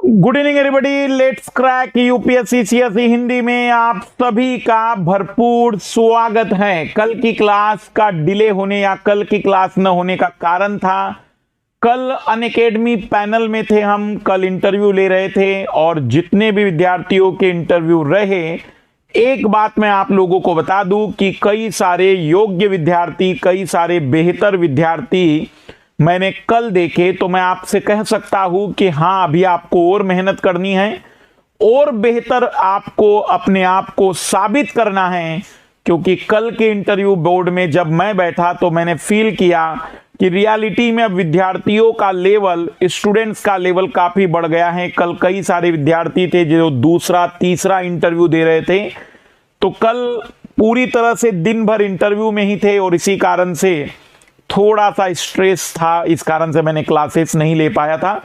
Good evening everybody, let's crack UPSC CSE Hindi में आप सभी का भरपूर स्वागत है। कल की क्लास का डिले होने या कल की क्लास न होने का कारण था, कल अनअकैडमी पैनल में थे हम, कल इंटरव्यू ले रहे थे और जितने भी विद्यार्थियों के इंटरव्यू रहे, एक बात मैं आप लोगों को बता दूं कि कई सारे योग्य विद्यार्थी, कई सारे बेहतर विद्यार्थी मैंने कल देखे, तो मैं आपसे कह सकता हूं कि हाँ, अभी आपको और मेहनत करनी है और बेहतर आपको अपने आप को साबित करना है। क्योंकि कल के इंटरव्यू बोर्ड में जब मैं बैठा तो मैंने फील किया कि रियलिटी में अब विद्यार्थियों का लेवल, स्टूडेंट्स का लेवल काफी बढ़ गया है। कल कई सारे विद्यार्थी थे जो दूसरा तीसरा इंटरव्यू दे रहे थे, तो कल पूरी तरह से दिन भर इंटरव्यू में ही थे और इसी कारण से थोड़ा सा स्ट्रेस था, इस कारण से मैंने क्लासेस नहीं ले पाया था।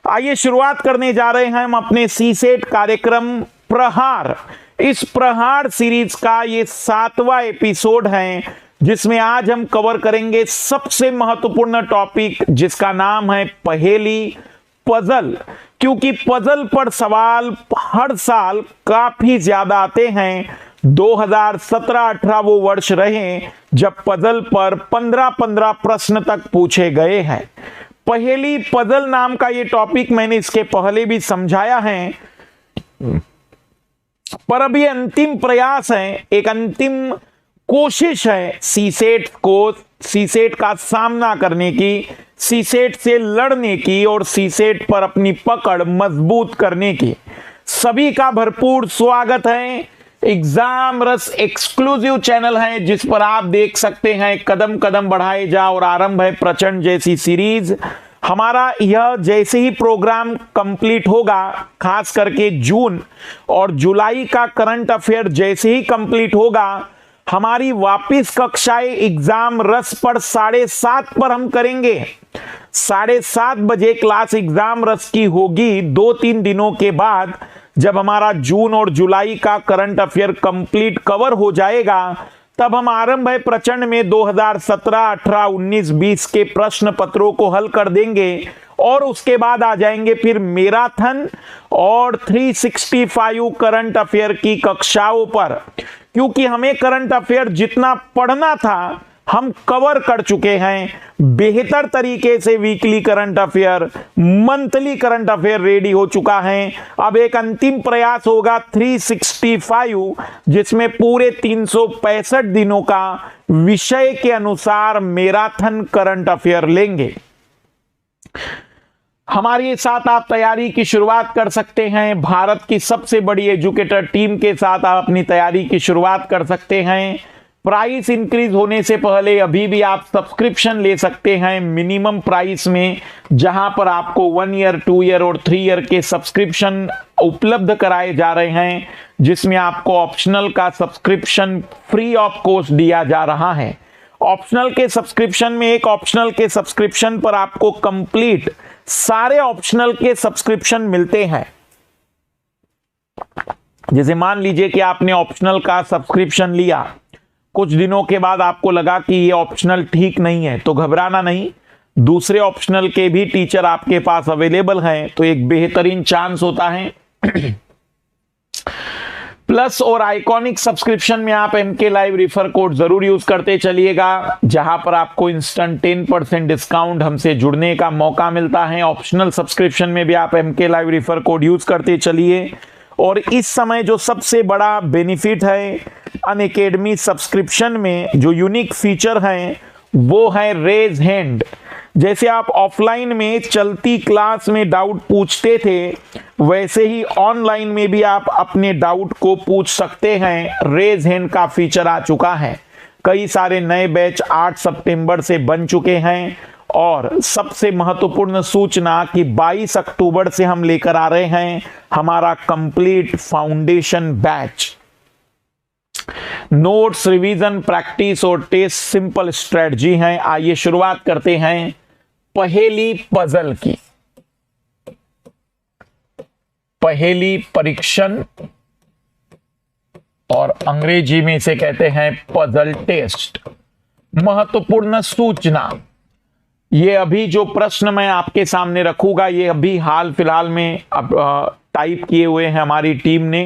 आइए शुरुआत करने जा रहे हैं हम अपने सीसेट कार्यक्रम प्रहार। इस प्रहार सीरीज का ये 7वां एपिसोड है, जिसमें आज हम कवर करेंगे सबसे महत्वपूर्ण टॉपिक, जिसका नाम है पहेली पजल। क्योंकि पजल पर सवाल हर साल काफी ज्यादा आते हैं। 2017-18 वो वर्ष रहे जब पजल पर 15-15 प्रश्न तक पूछे गए हैं। पहेली पजल नाम का ये टॉपिक मैंने इसके पहले भी समझाया है, पर अभी अंतिम प्रयास है, एक अंतिम कोशिश है सीसेट का सामना करने की, सीसेट से लड़ने की और सीसेट पर अपनी पकड़ मजबूत करने की। सभी का भरपूर स्वागत है। एग्जाम रस एक्सक्लूसिव चैनल है जिस पर आप देख सकते हैं कदम कदम बढ़ाए जा और आरंभ है प्रचंड जैसी सीरीज। हमारा यह जैसे ही प्रोग्राम कंप्लीट होगा, खास करके जून और जुलाई का करंट अफेयर जैसे ही कंप्लीट होगा, हमारी वापिस कक्षाएं एग्जाम रस पर 7:30 पर हम करेंगे। 7:30 बजे क्लास एग्जाम रस की होगी। 2-3 दिनों के बाद जब हमारा जून और जुलाई का करंट अफेयर कंप्लीट कवर हो जाएगा, तब हम आरंभ है प्रचंड में 2017, 18, 19, 20 के प्रश्न पत्रों को हल कर देंगे और उसके बाद आ जाएंगे फिर मैराथन और 365 करंट अफेयर की कक्षाओं पर। क्योंकि हमें करंट अफेयर जितना पढ़ना था हम कवर कर चुके हैं बेहतर तरीके से। Weekly current affair, monthly current affair ready हो चुका है। अब एक अंतिम प्रयास होगा 365, जिसमें पूरे 365 दिनों का विषय के अनुसार मैराथन करंट अफेयर लेंगे। हमारे साथ आप तैयारी की शुरुआत कर सकते हैं। भारत की सबसे बड़ी एजुकेटर टीम के साथ आप अपनी तैयारी की शुरुआत कर सकते हैं। प्राइस इंक्रीज होने से पहले अभी भी आप सब्सक्रिप्शन ले सकते हैं मिनिमम प्राइस में, जहां पर आपको 1 ईयर, 2 ईयर और 3 ईयर के सब्सक्रिप्शन उपलब्ध कराए जा रहे हैं, जिसमें आपको ऑप्शनल का सब्सक्रिप्शन फ्री ऑफ कॉस्ट दिया जा रहा है। ऑप्शनल के सब्सक्रिप्शन में एक ऑप्शनल के सब्सक्रिप्शन पर आपको कंप्लीट सारे ऑप्शनल के सब्सक्रिप्शन मिलते हैं। जैसे मान लीजिए कि आपने ऑप्शनल का सब्सक्रिप्शन लिया, कुछ दिनों के बाद आपको लगा कि ये ऑप्शनल ठीक नहीं है, तो घबराना नहीं, दूसरे ऑप्शनल के भी टीचर आपके पास अवेलेबल हैं, तो एक बेहतरीन चांस होता है। प्लस और आइकॉनिक सब्सक्रिप्शन में आप MK लाइव रिफर कोड जरूर यूज करते चलिएगा, जहां पर आपको इंस्टेंट 10% डिस्काउंट हमसे जुड़ने का मौका मिलता है। ऑप्शनल सब्सक्रिप्शन में भी आप MK live refer code use करते चलिए। और इस समय जो सबसे बड़ा बेनिफिट है अनअकैडमी सब्सक्रिप्शन में, जो यूनिक फीचर है, वो है रेज हैंड। जैसे आप ऑफलाइन में चलती क्लास में डाउट पूछते थे, वैसे ही ऑनलाइन में भी आप अपने डाउट को पूछ सकते हैं। रेज हैंड का फीचर आ चुका है। कई सारे नए बैच 8 सितंबर से बन चुके हैं और सबसे महत्वपूर्ण सूचना कि 22 अक्टूबर से हम लेकर आ रहे हैं हमारा complete foundation batch. Notes, revision, practice और टेस्ट सिंपल स्ट्रेटजी हैं। आइए शुरुआत करते हैं पहेली पजल की। पहेली परीक्षण और अंग्रेजी में इसे कहते हैं पजल टेस्ट। महत्वपूर्ण सूचना, ये अभी जो प्रश्न मैं आपके सामने रखूंगा ये अभी हाल फिलहाल में टाइप किए हुए हैं हमारी टीम ने।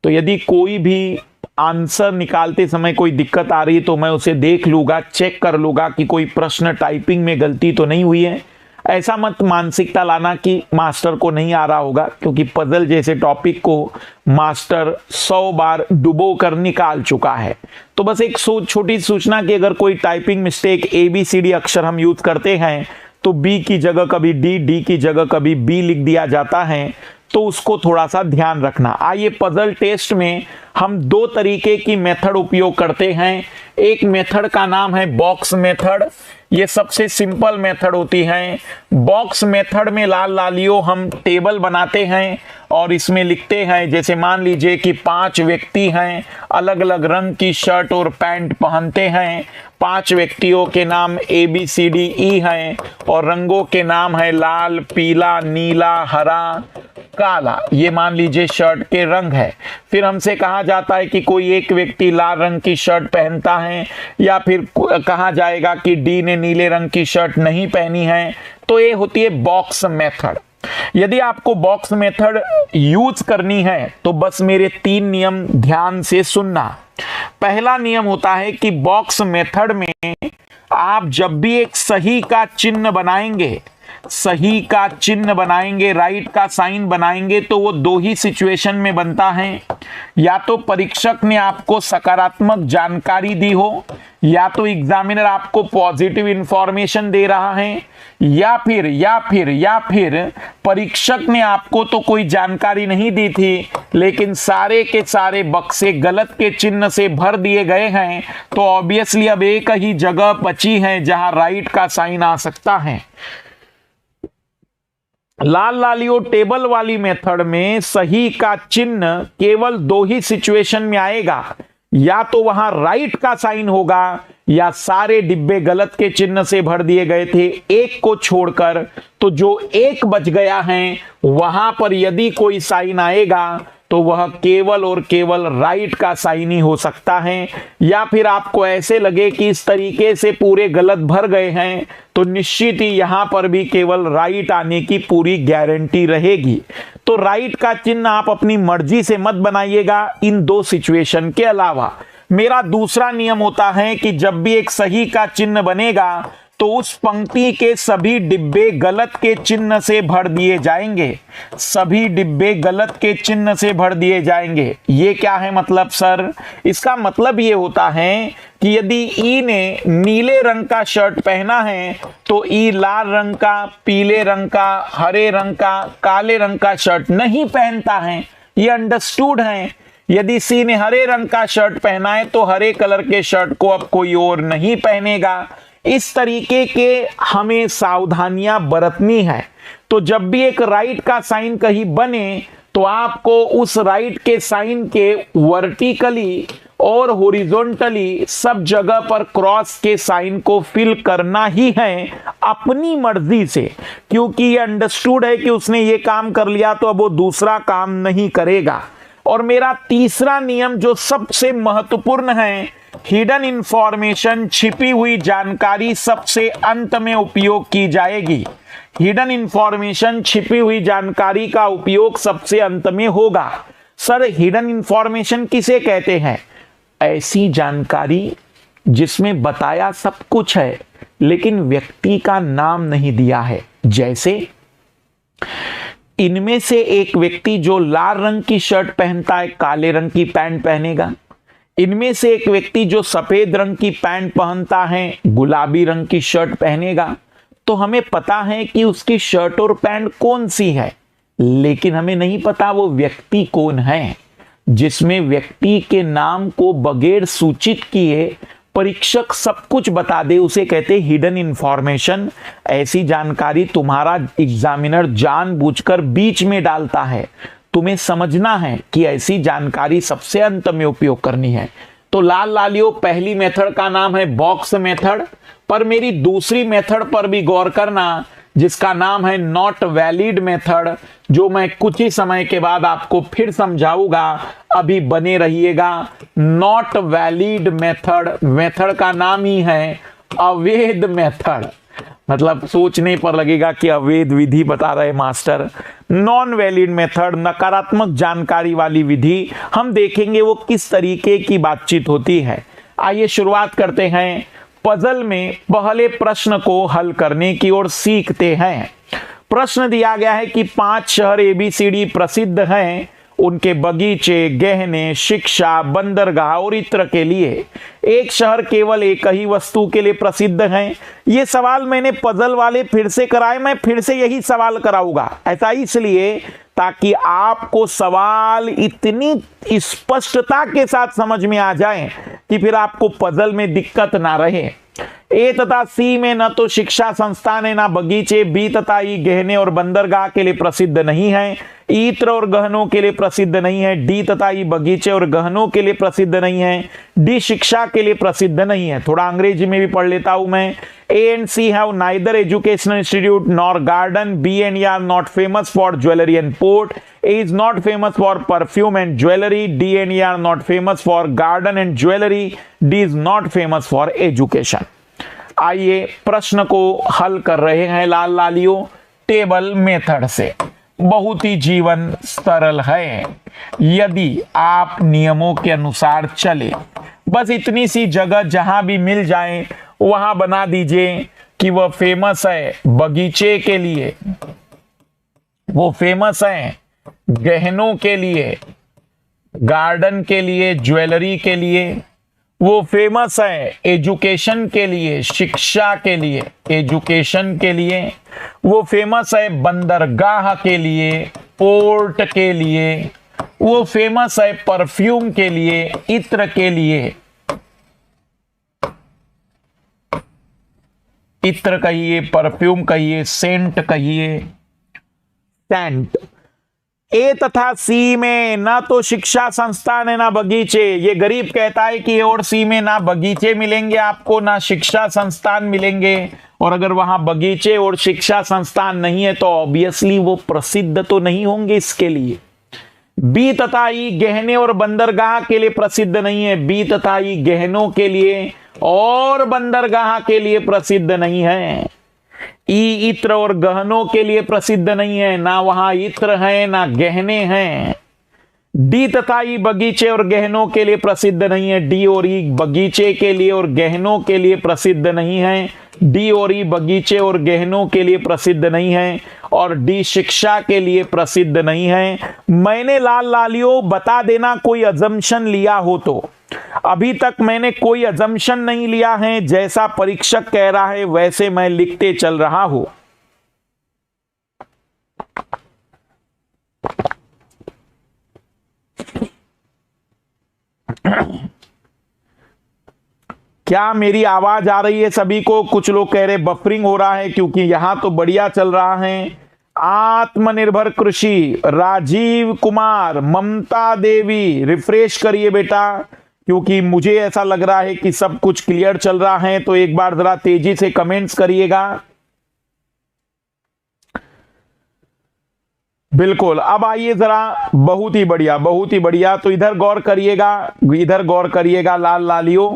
तो यदि कोई भी आंसर निकालते समय कोई दिक्कत आ रही है तो मैं उसे देख लूंगा, चेक कर लूंगा कि कोई प्रश्न टाइपिंग में गलती तो नहीं हुई है। ऐसा मत मानसिकता लाना कि मास्टर को नहीं आ रहा होगा, क्योंकि पजल जैसे टॉपिक को मास्टर 100 बार डुबो कर निकाल चुका है। तो बस एक छोटी सूचना कि अगर कोई टाइपिंग मिस्टेक ABCD अक्षर हम यूज करते हैं तो B की जगह कभी D की जगह कभी B लिख दिया जाता है, तो उसको थोड़ा सा ध्यान रखना। आइए पजल टेस्ट में हम दो तरीके की मेथड उपयोग करते हैं। एक मेथड का नाम है बॉक्स मेथड, ये सबसे सिंपल मेथड होती है। बॉक्स मेथड में लाल लालियों हम टेबल बनाते हैं और इसमें लिखते हैं, जैसे मान लीजिए कि 5 व्यक्ति हैं, अलग अलग रंग की शर्ट और पैंट पहनते हैं। 5 व्यक्तियों के नाम ABCDE हैं और रंगों के नाम है लाल, पीला, नीला, हरा, काला। ये मान लीजिए शर्ट के रंग है। फिर हमसे कहा जाता है कि कोई एक व्यक्ति लाल रंग की शर्ट पहनता है, या फिर कहा जाएगा कि D ने नीले रंग की शर्ट नहीं पहनी है। तो ये होती है बॉक्स मेथड। यदि आपको बॉक्स मेथड यूज करनी है तो बस मेरे 3 नियम ध्यान से सुनना। पहला नियम होता है कि बॉक्स मेथड में आप जब भी एक सही का चिन्ह बनाएंगे, सही का चिन्ह बनाएंगे, राइट का साइन बनाएंगे, तो वो 2 ही सिचुएशन में बनता है। या तो परीक्षक ने आपको सकारात्मक जानकारी दी हो, या तो एग्जामिनर आपको पॉजिटिव इंफॉर्मेशन दे रहा है, या फिर परीक्षक ने आपको तो कोई जानकारी नहीं दी थी लेकिन सारे के सारे बक्से गलत के चिन्ह से भर दिए गए हैं। तो ऑब्वियसली अब एक ही जगह बची है जहां राइट का साइन आ सकता है। लाल लालियो टेबल वाली मेथड में सही का चिन्ह केवल 2 ही सिचुएशन में आएगा, या तो वहां राइट का साइन होगा या सारे डिब्बे गलत के चिन्ह से भर दिए गए थे एक को छोड़कर। तो जो एक बच गया है वहां पर यदि कोई साइन आएगा तो वह केवल और केवल राइट का साइन ही हो सकता है। या फिर आपको ऐसे लगे कि इस तरीके से पूरे गलत भर गए हैं तो निश्चित ही यहां पर भी केवल राइट आने की पूरी गारंटी रहेगी। तो राइट का चिन्ह आप अपनी मर्जी से मत बनाइएगा इन 2 सिचुएशन के अलावा। मेरा दूसरा नियम होता है कि जब भी एक सही का चिन्ह बनेगा तो उस पंक्ति के सभी डिब्बे गलत के चिन्ह से भर दिए जाएंगे। सभी डिब्बे गलत के चिन्ह से भर दिए जाएंगे। ये क्या है मतलब सर? इसका मतलब ये होता है कि यदि ई ने नीले रंग का शर्ट पहना है तो ई लाल रंग का, पीले रंग का, हरे रंग का, काले रंग का शर्ट नहीं पहनता है। ये अंडरस्टूड है। यदि सी ने हरे रंग का शर्ट पहना है तो हरे कलर के शर्ट को अब कोई और नहीं पहनेगा। इस तरीके के हमें सावधानियां बरतनी है। तो जब भी एक राइट का साइन कहीं बने तो आपको उस राइट के साइन के वर्टिकली और हॉरिजॉन्टली सब जगह पर क्रॉस के साइन को फिल करना ही है अपनी मर्जी से, क्योंकि ये अंडरस्टूड है कि उसने ये काम कर लिया तो अब वो दूसरा काम नहीं करेगा। और मेरा तीसरा नियम जो सबसे महत्वपूर्ण है, हिडन इंफॉर्मेशन, छिपी हुई जानकारी सबसे अंत में उपयोग की जाएगी। हिडन इंफॉर्मेशन, छिपी हुई जानकारी का उपयोग सबसे अंत में होगा। सर हिडन इंफॉर्मेशन किसे कहते हैं? ऐसी जानकारी जिसमें बताया सब कुछ है लेकिन व्यक्ति का नाम नहीं दिया है। जैसे इनमें से एक व्यक्ति जो लाल रंग की शर्ट पहनता है काले रंग की पैंट पहनेगा। इनमें से एक व्यक्ति जो सफेद रंग की पैंट पहनता है गुलाबी रंग की शर्ट पहनेगा। तो हमें पता है कि उसकी शर्ट और पैंट कौन सी है, लेकिन हमें नहीं पता वो व्यक्ति कौन है। जिसमें व्यक्ति के नाम को बगैर सूचित किए परीक्षक सब कुछ बता दे उसे कहते हैं हिडन इंफॉर्मेशन। ऐसी जानकारी तुम्हारा एग्जामिनर जानबूझकर बीच में डालता है। तुम्हें समझना है कि ऐसी जानकारी सबसे अंत में उपयोग करनी है। तो लाल लालियो पहली मेथड का नाम है बॉक्स मेथड, पर मेरी दूसरी मेथड पर भी गौर करना जिसका नाम है नॉट वैलिड मेथड, जो मैं कुछ ही समय के बाद आपको फिर समझाऊंगा। अभी बने रहिएगा। नॉट वैलिड मेथड, मेथड का नाम ही है अवैध मेथड। मतलब सोचने पर लगेगा कि अवैध विधि बता रहे मास्टर। नॉन वैलिड मेथड, नकारात्मक जानकारी वाली विधि, हम देखेंगे वो किस तरीके की बातचीत होती है। आइए शुरुआत करते हैं। पजल में पहले प्रश्न को हल करने की ओर सीखते हैं। प्रश्न दिया गया है कि 5 शहर ABCD प्रसिद्ध हैं, उनके बगीचे, गहने, शिक्षा, बंदरगाह और इत्र के लिए। एक शहर केवल एक ही वस्तु के लिए प्रसिद्ध है। ये सवाल मैंने पजल वाले फिर से कराए, मैं फिर से यही सवाल कराऊंगा। ऐसा इसलिए ताकि आपको सवाल इतनी स्पष्टता के साथ समझ में आ जाए कि फिर आपको पजल में दिक्कत ना रहे। ए तथा सी में न तो शिक्षा संस्थान है ना बगीचे। बी तथा ई गहने और बंदरगाह के लिए प्रसिद्ध नहीं है। इत्र और गहनों के लिए प्रसिद्ध नहीं है। डी तथा ई बगीचे और गहनों के लिए प्रसिद्ध नहीं है। डी शिक्षा के लिए प्रसिद्ध नहीं है। थोड़ा अंग्रेजी में भी पढ़ लेता हूं मैं। A and C have neither educational institute nor garden. B and E are not famous for jewelry and port. A is not famous for perfume and jewelry. D and E are not famous for garden and jewelry. D is not famous for education. आइए प्रश्न को हल कर रहे हैं लाल लालियों table method से। बहुत ही जीवन सरल है यदि आप नियमों के अनुसार चले। बस इतनी सी जगह जहां भी मिल जाए वहां बना दीजिए कि वह फेमस है बगीचे के लिए, वो फेमस है गहनों के लिए, गार्डन के लिए, ज्वेलरी के लिए, वो फेमस है एजुकेशन के लिए, शिक्षा के लिए, एजुकेशन के लिए, वो फेमस है बंदरगाह के लिए, पोर्ट के लिए, वो फेमस है परफ्यूम के लिए, इत्र के लिए। इत्र कहिए, परफ्यूम कहिए, सेंट कहिए, सेंट। ए तथा सी में ना तो शिक्षा संस्थान है ना बगीचे। ये गरीब कहता है कि ए और सी में ना बगीचे मिलेंगे आपको, ना शिक्षा संस्थान मिलेंगे। और अगर वहां बगीचे और शिक्षा संस्थान नहीं है तो ऑब्वियसली वो प्रसिद्ध तो नहीं होंगे इसके लिए। बी तथा ई गहने और बंदरगाह के लिए प्रसिद्ध नहीं है। बी तथा ई गहनों के लिए और बंदरगाह के लिए प्रसिद्ध नहीं है। ई इत्र और गहनों के लिए प्रसिद्ध नहीं है, ना वहां इत्र है ना गहने हैं। डी तथा ई बगीचे और गहनों के लिए प्रसिद्ध नहीं है। डी और ई बगीचे के लिए और गहनों के लिए प्रसिद्ध नहीं है। डी और ई बगीचे और गहनों के लिए प्रसिद्ध नहीं है। और डी शिक्षा के लिए प्रसिद्ध नहीं है। मैंने लाल लालियों बता देना कोई अजम्पशन लिया हो तो। अभी तक मैंने कोई अजम्पशन नहीं लिया है, जैसा परीक्षक कह रहा है वैसे मैं लिखते चल रहा हूं। क्या मेरी आवाज आ रही है सभी को? कुछ लोग कह रहे बफरिंग हो रहा है, क्योंकि यहां तो बढ़िया चल रहा है। आत्मनिर्भर कृषि, राजीव कुमार, ममता देवी, रिफ्रेश करिए बेटा, क्योंकि मुझे ऐसा लग रहा है कि सब कुछ क्लियर चल रहा है। तो एक बार जरा तेजी से कमेंट्स करिएगा। बिल्कुल, अब आइए जरा, बहुत ही बढ़िया, बहुत ही बढ़िया। तो इधर गौर करिएगा, इधर गौर करिएगा लाल लालियों,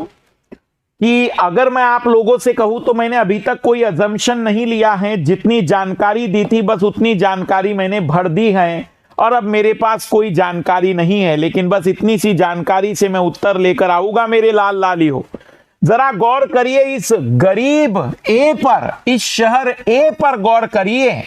कि अगर मैं आप लोगों से कहूं तो मैंने अभी तक कोई अजम्पशन नहीं लिया है। जितनी जानकारी दी थी बस उतनी जानकारी मैंने भर दी है, और अब मेरे पास कोई जानकारी नहीं है। लेकिन बस इतनी सी जानकारी से मैं उत्तर लेकर आऊंगा मेरे लाल लालियों। जरा गौर करिए इस गरीब ए पर, इस शहर ए पर गौर करिए।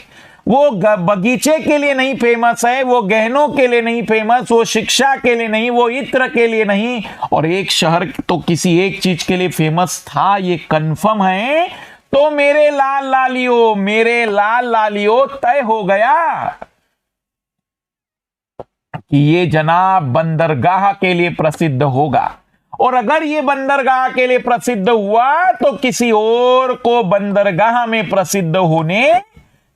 वो बगीचे के लिए नहीं फेमस है, वो गहनों के लिए नहीं फेमस, वो शिक्षा के लिए नहीं, वो इत्र के लिए नहीं, और एक शहर तो किसी एक चीज के लिए फेमस था, ये कंफर्म है। तो मेरे लाल लालियों, मेरे लाल लालियों, तय हो गया कि ये जनाब बंदरगाह के लिए प्रसिद्ध होगा। और अगर ये बंदरगाह के लिए प्रसिद्ध हुआ तो किसी और को बंदरगाह में प्रसिद्ध होने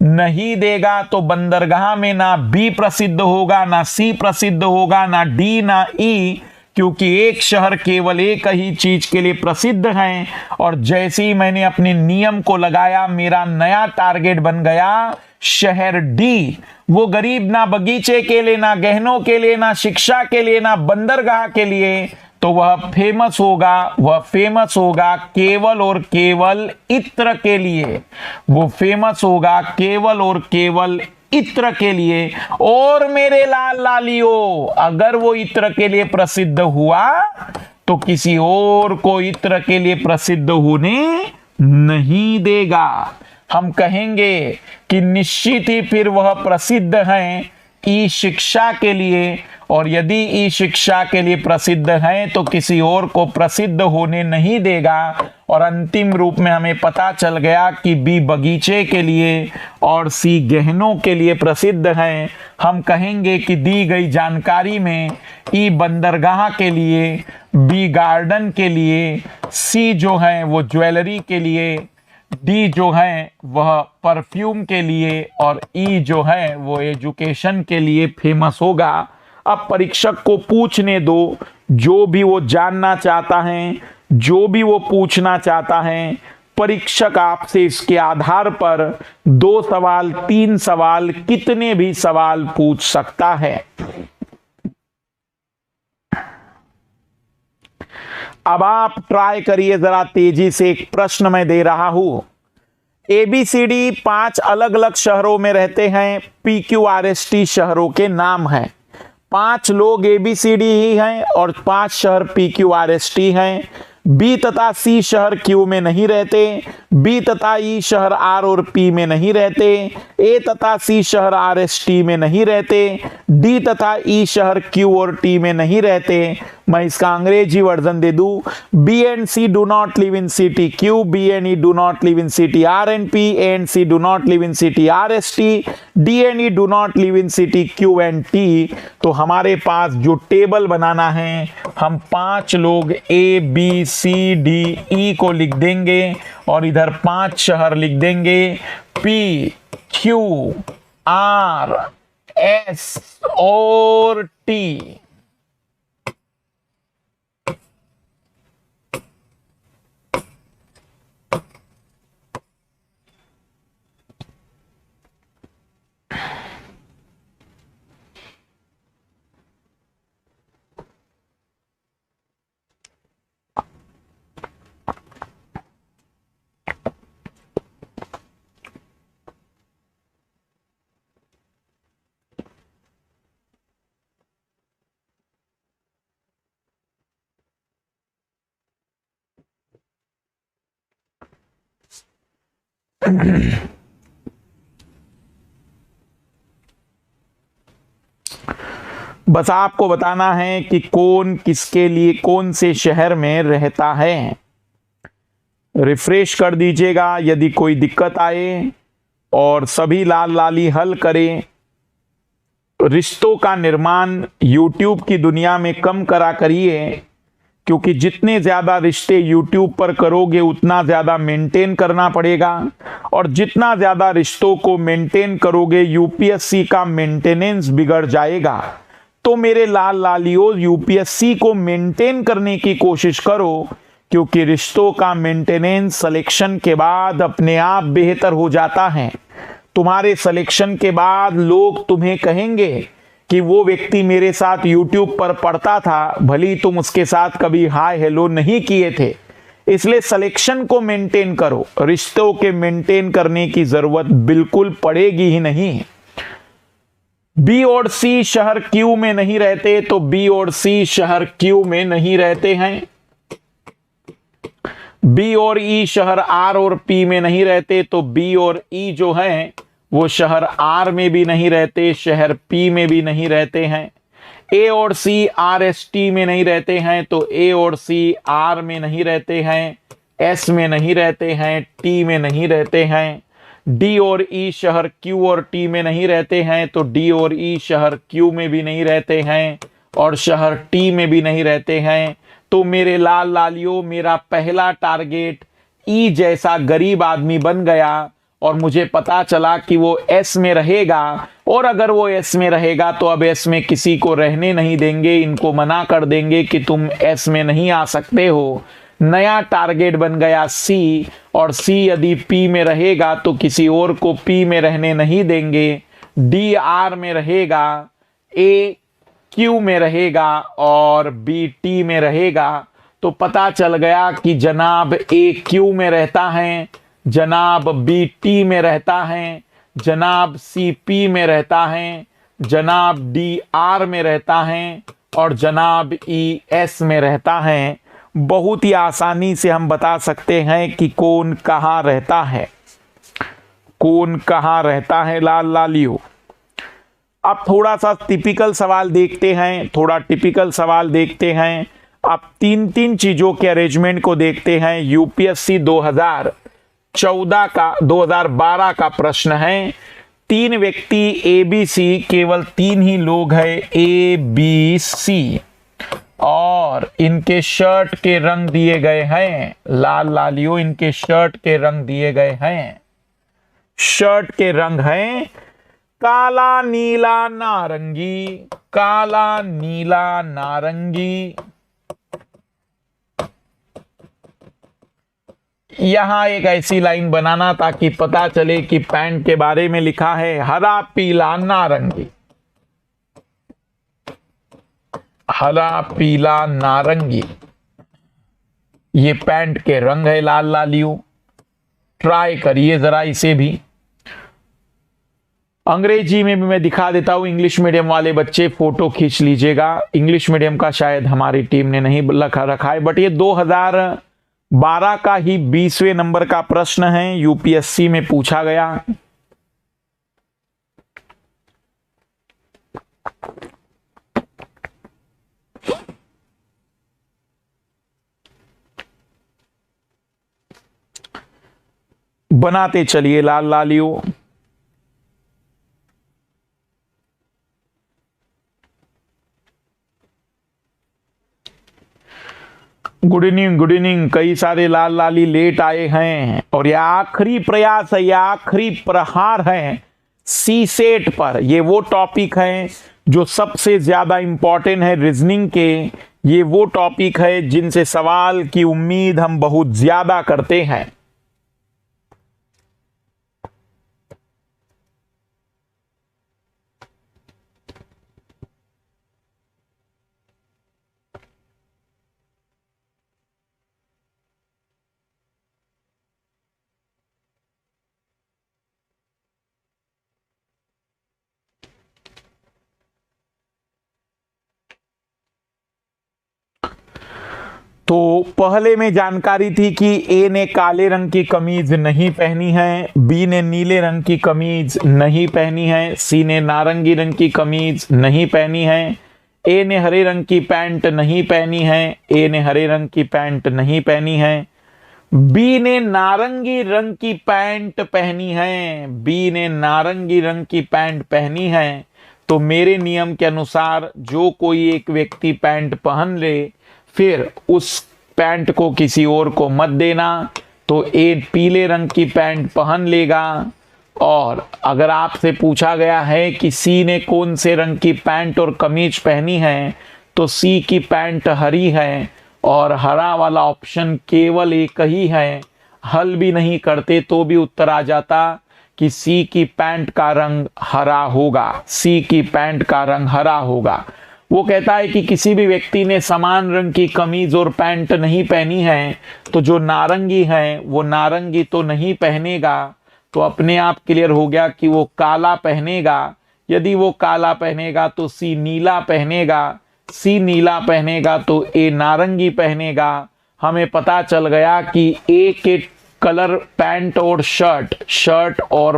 नहीं देगा। तो बंदरगाह में ना बी प्रसिद्ध होगा, ना सी प्रसिद्ध होगा, ना डी, ना ई, क्योंकि एक शहर केवल एक ही चीज के लिए प्रसिद्ध है। और जैसे ही मैंने अपने नियम को लगाया, मेरा नया टारगेट बन गया शहर डी। वो गरीब ना बगीचे के लिए, ना गहनों के लिए, ना शिक्षा के लिए, ना बंदरगाह के लिए, तो वह फेमस होगा केवल और केवल इत्र के लिए। वो फेमस होगा केवल और केवल इत्र के लिए। और मेरे लाल लालियों, अगर वो इत्र के लिए प्रसिद्ध हुआ तो किसी और को इत्र के लिए प्रसिद्ध होने नहीं देगा। हम कहेंगे कि निश्चित ही फिर वह प्रसिद्ध हैं ई शिक्षा के लिए, और यदि ई शिक्षा के लिए प्रसिद्ध हैं तो किसी और को प्रसिद्ध होने नहीं देगा। और अंतिम रूप में हमें पता चल गया कि बी बगीचे के लिए और सी गहनों के लिए प्रसिद्ध हैं। हम कहेंगे कि दी गई जानकारी में ई बंदरगाह के लिए, बी गार्डन के लिए, सी जो है वो ज्वेलरी के लिए, डी जो है वह परफ्यूम के लिए, और ई जो है वो एजुकेशन के लिए फेमस होगा। अब परीक्षक को पूछने दो, जो भी वो जानना चाहता है, जो भी वो पूछना चाहता है। परीक्षक आपसे इसके आधार पर 2 सवाल, 3 सवाल, कितने भी सवाल पूछ सकता है। अब आप ट्राई करिए जरा तेजी से। एक प्रश्न मैं दे रहा हूं। ABCD 5 अलग अलग शहरों में रहते हैं। PQRST शहरों के नाम हैं। 5 लोग ABCD ही हैं और 5 शहर PQRST हैं। बी तथा सी शहर क्यू में नहीं रहते। बी तथा ई शहर आर और पी में नहीं रहते। ए तथा सी शहर आर एस टी में नहीं रहते। डी तथा ई शहर क्यू और टी में नहीं रहते। मैं इसका अंग्रेजी वर्जन दे दूं। B and C do not live in city Q, B and E do not live in city R and P, A and C do not live in city R S T, D and E do not live in city Q and T. तो हमारे पास जो table बनाना है, हम 5 लोग A B C D E को लिख देंगे और इधर 5 शहर लिख देंगे। पी क्यू आर एस और टी। बस आपको बताना है कि कौन किसके लिए कौन से शहर में रहता है। रिफ्रेश कर दीजिएगा यदि कोई दिक्कत आए और सभी लाल लाली हल करें। रिश्तों का निर्माण YouTube की दुनिया में कम करा करिए, क्योंकि जितने ज़्यादा रिश्ते YouTube पर करोगे उतना ज़्यादा मेंटेन करना पड़ेगा, और जितना ज़्यादा रिश्तों को मेंटेन करोगे यूपीएससी का मेंटेनेंस बिगड़ जाएगा। तो मेरे लाल लालियों, यूपीएससी को मेंटेन करने की कोशिश करो, क्योंकि रिश्तों का मेंटेनेंस सिलेक्शन के बाद अपने आप बेहतर हो जाता है। तुम्हारे सिलेक्शन के बाद लोग तुम्हें कहेंगे कि वो व्यक्ति मेरे साथ YouTube पर पढ़ता था, भली तुम उसके साथ कभी हाय हेलो नहीं किए थे। इसलिए सिलेक्शन को मेंटेन करो, रिश्तों के मेंटेन करने की जरूरत बिल्कुल पड़ेगी ही नहीं। बी और सी शहर क्यू में नहीं रहते, तो बी और सी शहर क्यू में नहीं रहते हैं। बी और ई शहर आर और पी में नहीं रहते, तो बी और ई जो है वो शहर आर में भी नहीं रहते, शहर पी में भी नहीं रहते हैं। ए और सी आर एस टी में नहीं रहते हैं, तो ए और सी आर में नहीं रहते हैं, एस में नहीं रहते हैं, टी में नहीं रहते हैं। डी और ई शहर क्यू और टी में नहीं रहते हैं, तो डी और ई शहर क्यू में भी नहीं रहते हैं और शहर टी में भी नहीं रहते हैं। तो मेरे लाल लालियों, मेरा पहला टारगेट ई जैसा गरीब आदमी बन गया, और मुझे पता चला कि वो एस में रहेगा, और अगर वो एस में रहेगा तो अब एस में किसी को रहने नहीं देंगे, इनको मना कर देंगे कि तुम एस में नहीं आ सकते हो। नया टारगेट बन गया सी, और सी यदि पी में रहेगा तो किसी और को पी में रहने नहीं देंगे। डी आर में रहेगा, ए क्यू में रहेगा और बी टी में रहेगा, तो पता चल गया कि जनाब ए क्यू में रहता है, जनाब बी टी में रहता है, जनाब सी पी में रहता है, जनाब डी आर में रहता है और जनाब ई एस में रहता है। बहुत ही आसानी से हम बता सकते हैं कि कौन कहाँ रहता है, कौन कहाँ रहता है लाल लालियो। अब थोड़ा सा टिपिकल सवाल देखते हैं, थोड़ा टिपिकल सवाल देखते हैं। अब तीन तीन चीजों के अरेंजमेंट को देखते हैं। यूपीएससी 2012 का प्रश्न है। तीन व्यक्ति ए बी सी, केवल तीन ही लोग हैं ए बी सी, और इनके शर्ट के रंग दिए गए हैं लाल लालियो, इनके शर्ट के रंग दिए गए हैं। शर्ट के रंग हैं काला नीला नारंगी, काला नीला नारंगी। यहां एक ऐसी लाइन बनाना ताकि पता चले कि पैंट के बारे में लिखा है हरा पीला नारंगी, हरा पीला नारंगी। ये पैंट के रंग है लाल लालियो। ट्राई करिए जरा इसे भी। अंग्रेजी में भी मैं दिखा देता हूं, इंग्लिश मीडियम वाले बच्चे फोटो खींच लीजिएगा। इंग्लिश मीडियम का शायद हमारी टीम ने नहीं रखा है, बट ये 2012 का ही 20वें नंबर का प्रश्न है, यूपीएससी में पूछा गया। बनाते चलिए लाल लालियो। Good evening, good evening. कई सारे लाल लाली लेट आए हैं और यह आखिरी प्रयास है, यह आखिरी प्रहार है सी सेट पर। ये वो टॉपिक है जो सबसे ज्यादा इंपॉर्टेंट है रीजनिंग के। ये वो टॉपिक है जिनसे सवाल की उम्मीद हम बहुत ज्यादा करते हैं। तो पहले में जानकारी थी कि ए ने काले रंग की कमीज नहीं पहनी है, बी ने नीले रंग की कमीज नहीं पहनी है, सी ने नारंगी रंग की कमीज नहीं पहनी है, ए ने हरे रंग की पैंट नहीं पहनी है, ए ने हरे रंग की पैंट नहीं पहनी है, बी ने नारंगी रंग की पैंट पहनी है, बी ने नारंगी रंग की पैंट पहनी है। तो मेरे नियम के अनुसार जो कोई एक व्यक्ति पैंट पहन ले, फिर उस पैंट को किसी और को मत देना। तो ए पीले रंग की पैंट पहन लेगा। और अगर आपसे पूछा गया है कि सी ने कौन से रंग की पैंट और कमीज पहनी है, तो सी की पैंट हरी है और हरा वाला ऑप्शन केवल एक ही है। हल भी नहीं करते तो भी उत्तर आ जाता कि सी की पैंट का रंग हरा होगा, सी की पैंट का रंग हरा होगा। वो कहता है कि किसी भी व्यक्ति ने समान रंग की कमीज और पैंट नहीं पहनी है, तो जो नारंगी है वो नारंगी तो नहीं पहनेगा। तो अपने आप क्लियर हो गया कि वो काला पहनेगा। यदि वो काला पहनेगा तो सी नीला पहनेगा, सी नीला पहनेगा तो ए नारंगी पहनेगा। हमें पता चल गया कि ए के कलर पैंट और शर्ट, शर्ट और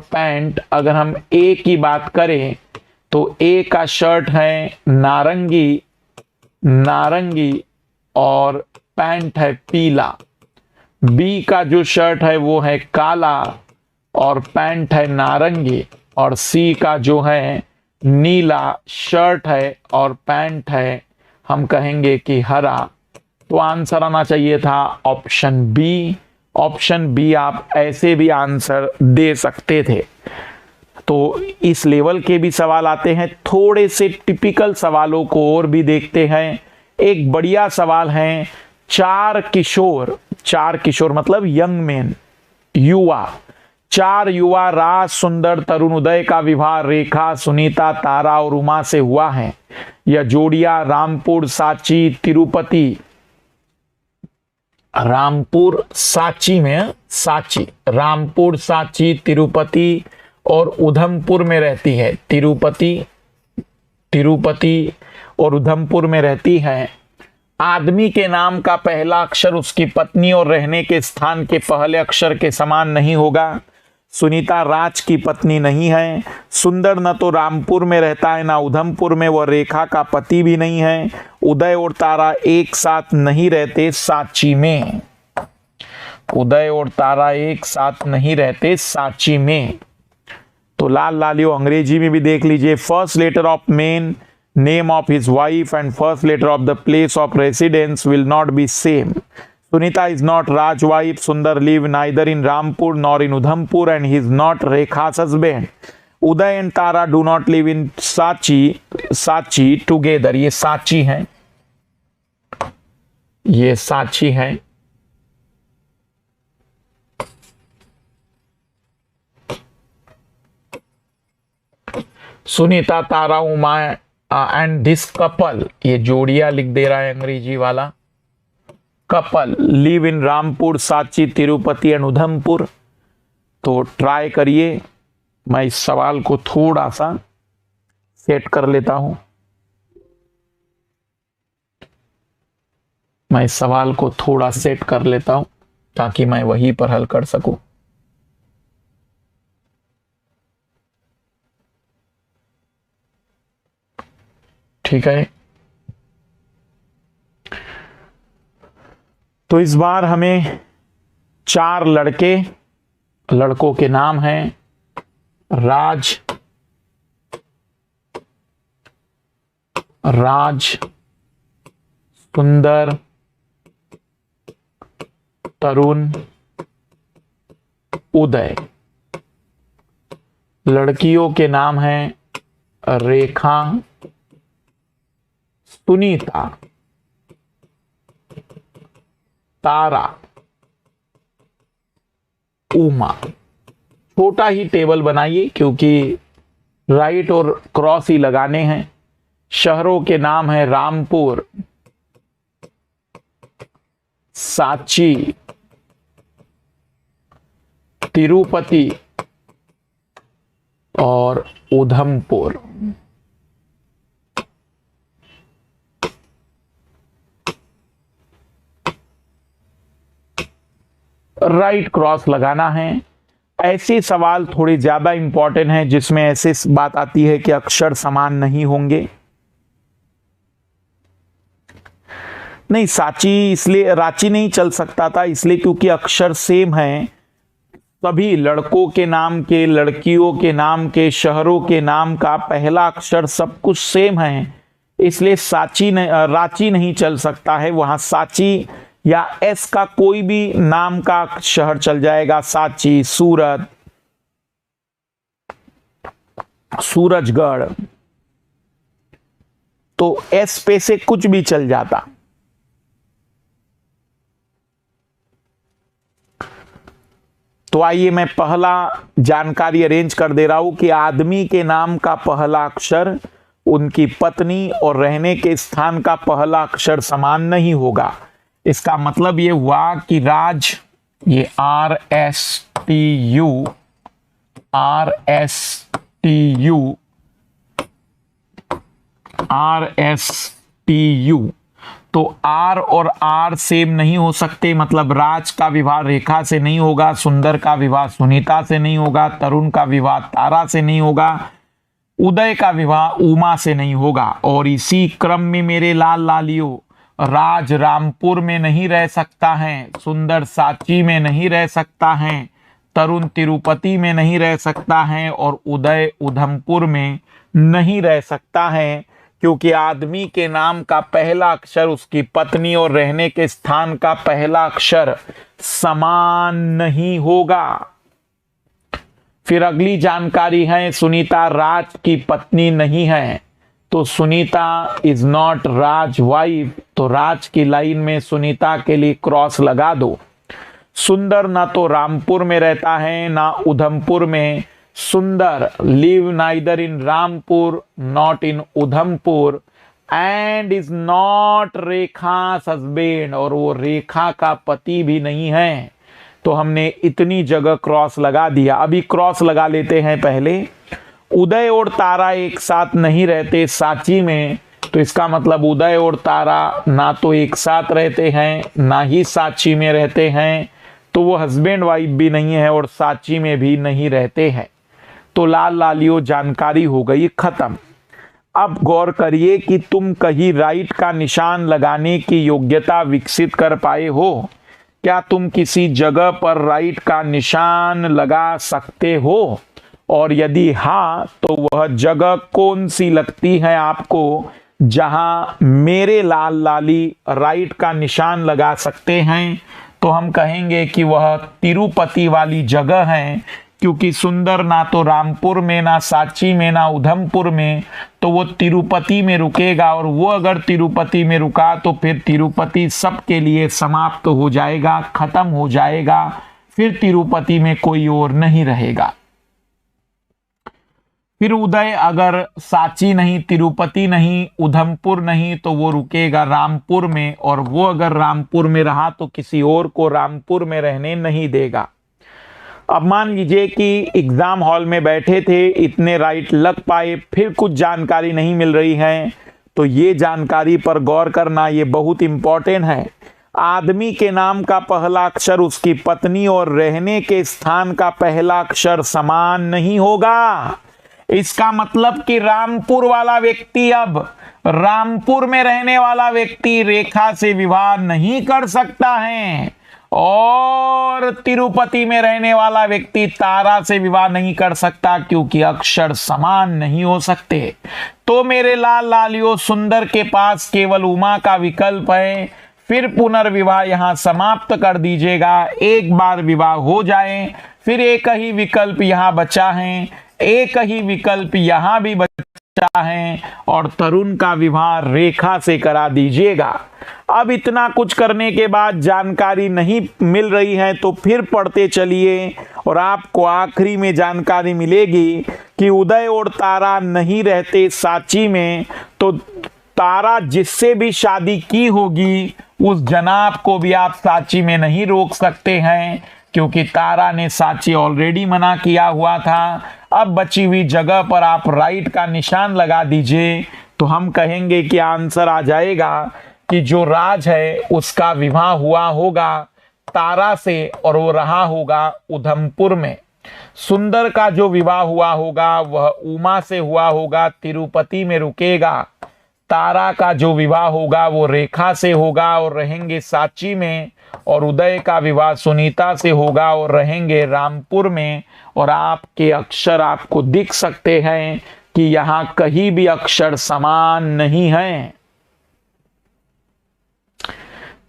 पैंट अगर हम ए की बात करें तो ए का शर्ट है नारंगी, नारंगी और पैंट है पीला। बी का जो शर्ट है वो है काला और पैंट है नारंगी। और सी का जो है नीला शर्ट है और पैंट है, हम कहेंगे कि हरा। तो आंसर आना चाहिए था ऑप्शन बी। ऑप्शन बी आप ऐसे भी आंसर दे सकते थे। तो इस लेवल के भी सवाल आते हैं। थोड़े से टिपिकल सवालों को और भी देखते हैं। एक बढ़िया सवाल है, चार किशोर मतलब यंग मैन, युवा, 4 युवा राज, सुंदर, तरुण, उदय का विवाह रेखा, सुनीता, तारा और उमा से हुआ है। यह जोड़िया रामपुर, सांची, तिरुपति, रामपुर सांची में, सांची, रामपुर, सांची, तिरुपति और उधमपुर में रहती है। तिरुपति और उधमपुर में रहती है। आदमी के नाम का पहला अक्षर उसकी पत्नी और रहने के स्थान के पहले अक्षर के समान नहीं होगा। सुनीता राज की पत्नी नहीं है। सुंदर न तो रामपुर में रहता है ना उधमपुर में, वह रेखा का पति भी नहीं है। उदय और तारा एक साथ नहीं रहते सांची में। उदय और तारा एक साथ नहीं रहते सांची में। तो लाल लालियो अंग्रेजी में भी देख लीजिए। First letter of main name of his wife and first letter of the place of residence will not be same. Sunita is not Raj's wife. Sundar live neither in Rampur nor in Udhampur and he is not Rekha's husband. Uday and Tara do not live in Sanchi together. ये सांची है, ये सांची है। सुनीता, तारा, Uma and this couple, ये जोड़िया लिख दे रहा है अंग्रेजी वाला। Couple live in Rampur, Sanchi, Tirupati and Udhampur. तो ट्राई करिए। मैं इस सवाल को थोड़ा सा सेट कर लेता हूं। मैं इस सवाल को थोड़ा सेट कर लेता हूं ताकि मैं वहीं पर हल कर सकूं। ठीक है, तो इस बार हमें 4 लड़कों के नाम हैं राज, सुंदर, तरुण, उदय। लड़कियों के नाम हैं रेखा, सुनीता, तारा, उमा। छोटा ही टेबल बनाइए क्योंकि राइट और क्रॉस ही लगाने हैं। शहरों के नाम है रामपुर, सांची, तिरुपति और उधमपुर। राइट क्रॉस लगाना है। ऐसे सवाल थोड़े ज्यादा इंपॉर्टेंट हैं जिसमें ऐसे बात आती है कि अक्षर समान नहीं होंगे। नहीं, सांची इसलिए, रांची नहीं चल सकता था इसलिए क्योंकि अक्षर सेम हैं। सभी लड़कों के नाम के, लड़कियों के नाम के, शहरों के नाम का पहला अक्षर सब कुछ सेम है, इसलिए रांची नहीं चल सकता है। वहां सांची या एस का कोई भी नाम का शहर चल जाएगा। सांची, सूरत, सूरजगढ़, तो एस पे से कुछ भी चल जाता। तो आइए मैं पहला जानकारी अरेंज कर दे रहा हूं कि आदमी के नाम का पहला अक्षर उनकी पत्नी और रहने के स्थान का पहला अक्षर समान नहीं होगा। इसका मतलब ये हुआ कि राज, ये RSTU, तो R और R सेम नहीं हो सकते। मतलब राज का विवाह रेखा से नहीं होगा, सुंदर का विवाह सुनीता से नहीं होगा, तरुण का विवाह तारा से नहीं होगा, उदय का विवाह उमा से नहीं होगा। और इसी क्रम में मेरे लाल लालियों, राज रामपुर में नहीं रह सकता है, सुंदर सांची में नहीं रह सकता है, तरुण तिरुपति में नहीं रह सकता है और उदय उधमपुर में नहीं रह सकता है, क्योंकि आदमी के नाम का पहला अक्षर उसकी पत्नी और रहने के स्थान का पहला अक्षर समान नहीं होगा। फिर अगली जानकारी है, सुनीता राज की पत्नी नहीं है, तो Sunita is not Raj wife, तो राज की लाइन में सुनीता के लिए क्रॉस लगा दो। सुंदर ना तो रामपुर में रहता है ना उधमपुर में। सुंदर live neither in Rampur not in Udhampur and is not Rekha husband, और वो रेखा का पति भी नहीं है। तो हमने इतनी जगह क्रॉस लगा दिया। अभी क्रॉस लगा लेते हैं पहले। उदय और तारा एक साथ नहीं रहते सांची में, तो इसका मतलब उदय और तारा ना तो एक साथ रहते हैं ना ही सांची में रहते हैं, तो वो हस्बैंड वाइफ भी नहीं है और सांची में भी नहीं रहते हैं। तो लाल लालियो जानकारी हो गई खत्म। अब गौर करिए कि तुम कहीं राइट का निशान लगाने की योग्यता विकसित कर पाए हो। क्या तुम किसी जगह पर राइट का निशान लगा सकते हो, और यदि हाँ तो वह जगह कौन सी लगती है आपको जहां मेरे लाल लाली राइट का निशान लगा सकते हैं? तो हम कहेंगे कि वह तिरुपति वाली जगह है, क्योंकि सुंदर ना तो रामपुर में ना सांची में ना उधमपुर में, तो वो तिरुपति में रुकेगा, और वो अगर तिरुपति में रुका तो फिर तिरुपति सबके लिए समाप्त हो जाएगा, खत्म हो जाएगा, फिर तिरुपति में कोई और नहीं रहेगा। फिर उदय अगर सांची नहीं, तिरुपति नहीं, उधमपुर नहीं, तो वो रुकेगा रामपुर में, और वो अगर रामपुर में रहा तो किसी और को रामपुर में रहने नहीं देगा। अब मान लीजिए कि एग्जाम हॉल में बैठे थे, इतने राइट लग पाए, फिर कुछ जानकारी नहीं मिल रही है, तो ये जानकारी पर गौर करना, ये बहुत इंपॉर्टेंट है। आदमी के नाम का पहला अक्षर उसकी पत्नी और रहने के स्थान का पहला अक्षर समान नहीं होगा। इसका मतलब कि रामपुर वाला व्यक्ति, अब रामपुर में रहने वाला व्यक्ति रेखा से विवाह नहीं कर सकता है, और तिरुपति में रहने वाला व्यक्ति तारा से विवाह नहीं कर सकता, क्योंकि अक्षर समान नहीं हो सकते। तो मेरे लाल लालियों, सुंदर के पास केवल उमा का विकल्प है। फिर पुनर्विवाह यहां समाप्त कर दीजिएगा। एक बार विवाह हो जाए, फिर एक ही विकल्प यहां बचा है, एक ही विकल्प यहां भी बचा है, और तरुण का विवाह रेखा से करा दीजिएगा। अब इतना कुछ करने के बाद जानकारी नहीं मिल रही है, तो फिर पढ़ते चलिए, और आपको आखिरी में जानकारी मिलेगी कि उदय और तारा नहीं रहते सांची में, तो तारा जिससे भी शादी की होगी उस जनाब को भी आप सांची में नहीं रोक सकते हैं, क्योंकि तारा ने सांची ऑलरेडी मना किया हुआ था। अब बची हुई जगह पर आप राइट का निशान लगा दीजिए, तो हम कहेंगे कि आंसर आ जाएगा कि जो राज है उसका विवाह हुआ होगा तारा से, और वो रहा होगा उधमपुर में। सुंदर का जो विवाह हुआ होगा वह उमा से हुआ होगा, तिरुपति में रुकेगा। तारा का जो विवाह होगा वो रेखा से होगा और रहेंगे सांची में, और उदय का विवाह सुनीता से होगा और रहेंगे रामपुर में। और आपके अक्षर आपको दिख सकते हैं कि यहाँ कहीं भी अक्षर समान नहीं है।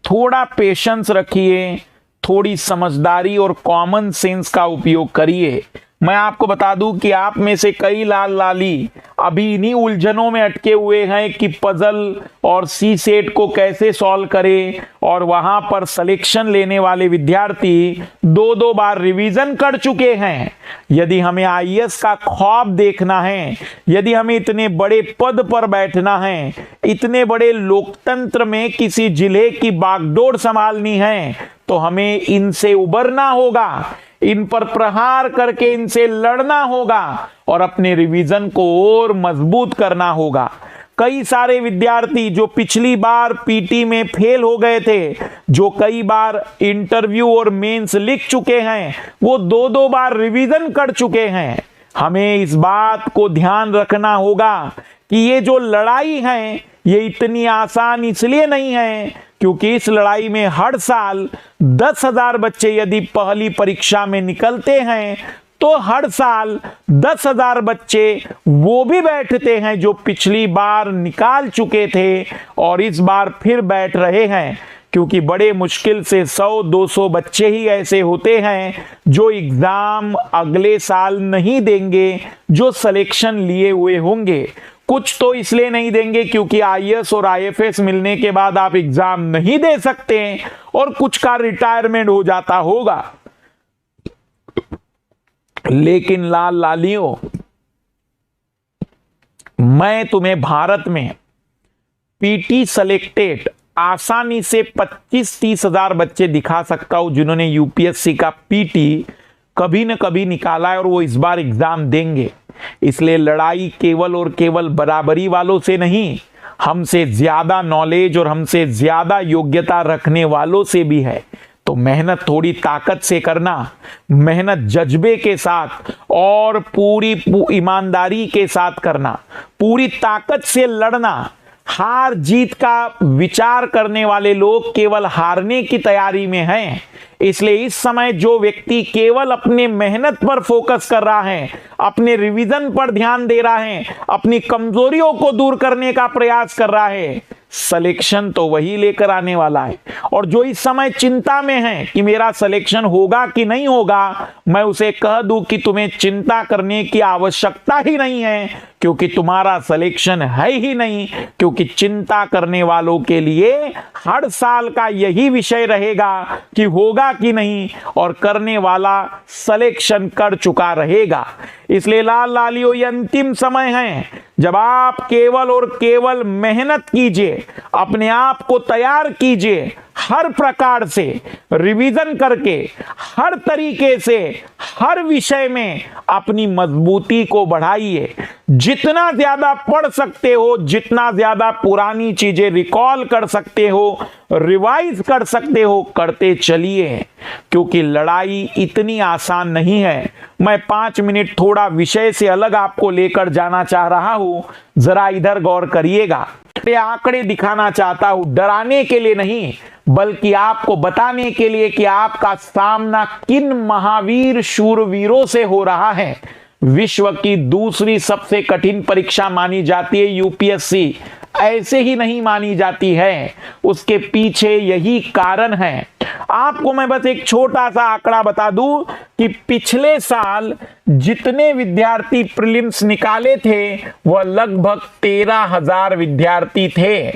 थोड़ा पेशेंस रखिए, थोड़ी समझदारी और कॉमन सेंस का उपयोग करिए। मैं आपको बता दूं कि आप में से कई लाल लाली अभी इन्हीं उलझनों में अटके हुए हैं कि पजल और सी सेट को कैसे सॉल्व करें, और वहां पर सिलेक्शन लेने वाले विद्यार्थी 2-2 बार रिवीजन कर चुके हैं। यदि हमें आईएएस का ख्वाब देखना है, यदि हमें इतने बड़े पद पर बैठना है, इतने बड़े लोकतंत्र में किसी जिले की बागडोर संभालनी है, तो हमें इनसे उबरना होगा, इन पर प्रहार करके इनसे लड़ना होगा, और अपने रिवीजन को और मजबूत करना होगा। कई सारे विद्यार्थी जो पिछली बार पीटी में फेल हो गए थे, जो कई बार इंटरव्यू और मेंस लिख चुके हैं, वो 2-2 बार रिवीजन कर चुके हैं। हमें इस बात को ध्यान रखना होगा कि ये जो लड़ाई है ये इतनी आसान इसलिए नहीं है क्योंकि इस लड़ाई में हर साल 10,000 बच्चे यदि पहली परीक्षा में निकलते हैं तो हर साल 10,000 बच्चे वो भी बैठते हैं जो पिछली बार निकाल चुके थे और इस बार फिर बैठ रहे हैं, क्योंकि बड़े मुश्किल से 100-200 बच्चे ही ऐसे होते हैं जो एग्जाम अगले साल नहीं देंगे, जो सिलेक्शन लिए हुए होंगे। कुछ तो इसलिए नहीं देंगे क्योंकि आईएएस और आईएफएस मिलने के बाद आप एग्जाम नहीं दे सकते और कुछ का रिटायरमेंट हो जाता होगा। लेकिन लाल लालियों, मैं तुम्हें भारत में पीटी सेलेक्टेड आसानी से 25-30 हजार बच्चे दिखा सकता हूं जिन्होंने यूपीएससी का पीटी कभी न कभी निकाला है और वो इस बार एग्जाम देंगे। इसलिए लड़ाई केवल और केवल बराबरी वालों से नहीं, हमसे ज्यादा नॉलेज और हमसे ज्यादा योग्यता रखने वालों से भी है। तो मेहनत थोड़ी ताकत से करना, मेहनत जज्बे के साथ और पूरी ईमानदारी के साथ करना, पूरी ताकत से लड़ना। हार जीत का विचार करने वाले लोग केवल हारने की तैयारी में हैं। इसलिए इस समय जो व्यक्ति केवल अपने मेहनत पर फोकस कर रहा है, अपने रिवीजन पर ध्यान दे रहा है, अपनी कमजोरियों को दूर करने का प्रयास कर रहा है, सिलेक्शन तो वही लेकर आने वाला है। और जो इस समय चिंता में है कि मेरा सिलेक्शन होगा कि नहीं होगा, मैं उसे कह दूं कि तुम्हें चिंता करने की आवश्यकता ही नहीं है, क्योंकि तुम्हारा सिलेक्शन है ही नहीं। क्योंकि चिंता करने वालों के लिए हर साल का यही विषय रहेगा कि होगा कि नहीं, और करने वाला सिलेक्शन कर चुका रहेगा। इसलिए लाल लालियों, ये अंतिम समय है जब आप केवल और केवल मेहनत कीजिए, अपने आप को तैयार कीजिए, हर प्रकार से रिवीजन करके, हर तरीके से, हर विषय में अपनी मजबूती को बढ़ाइए। जितना ज्यादा पढ़ सकते हो, जितना ज्यादा पुरानी चीजें रिकॉल कर सकते हो, रिवाइज कर सकते हो, करते चलिए, क्योंकि लड़ाई इतनी आसान नहीं है। मैं 5 मिनट थोड़ा विषय से अलग आपको लेकर जाना चाह रहा हूं, जरा इधर गौर करिएगा। ये आंकड़े दिखाना चाहता हूं, डराने के लिए नहीं, बल्कि आपको बताने के लिए कि आपका सामना किन महावीर शूरवीरों से हो रहा है। विश्व की दूसरी सबसे कठिन परीक्षा मानी जाती है यूपीएससी। ऐसे ही नहीं मानी जाती है, उसके पीछे यही कारण है। आपको मैं बस एक छोटा सा आंकड़ा बता दूं कि पिछले साल जितने विद्यार्थी प्रीलिम्स निकाले थे वह लगभग 13,000 विद्यार्थी थे।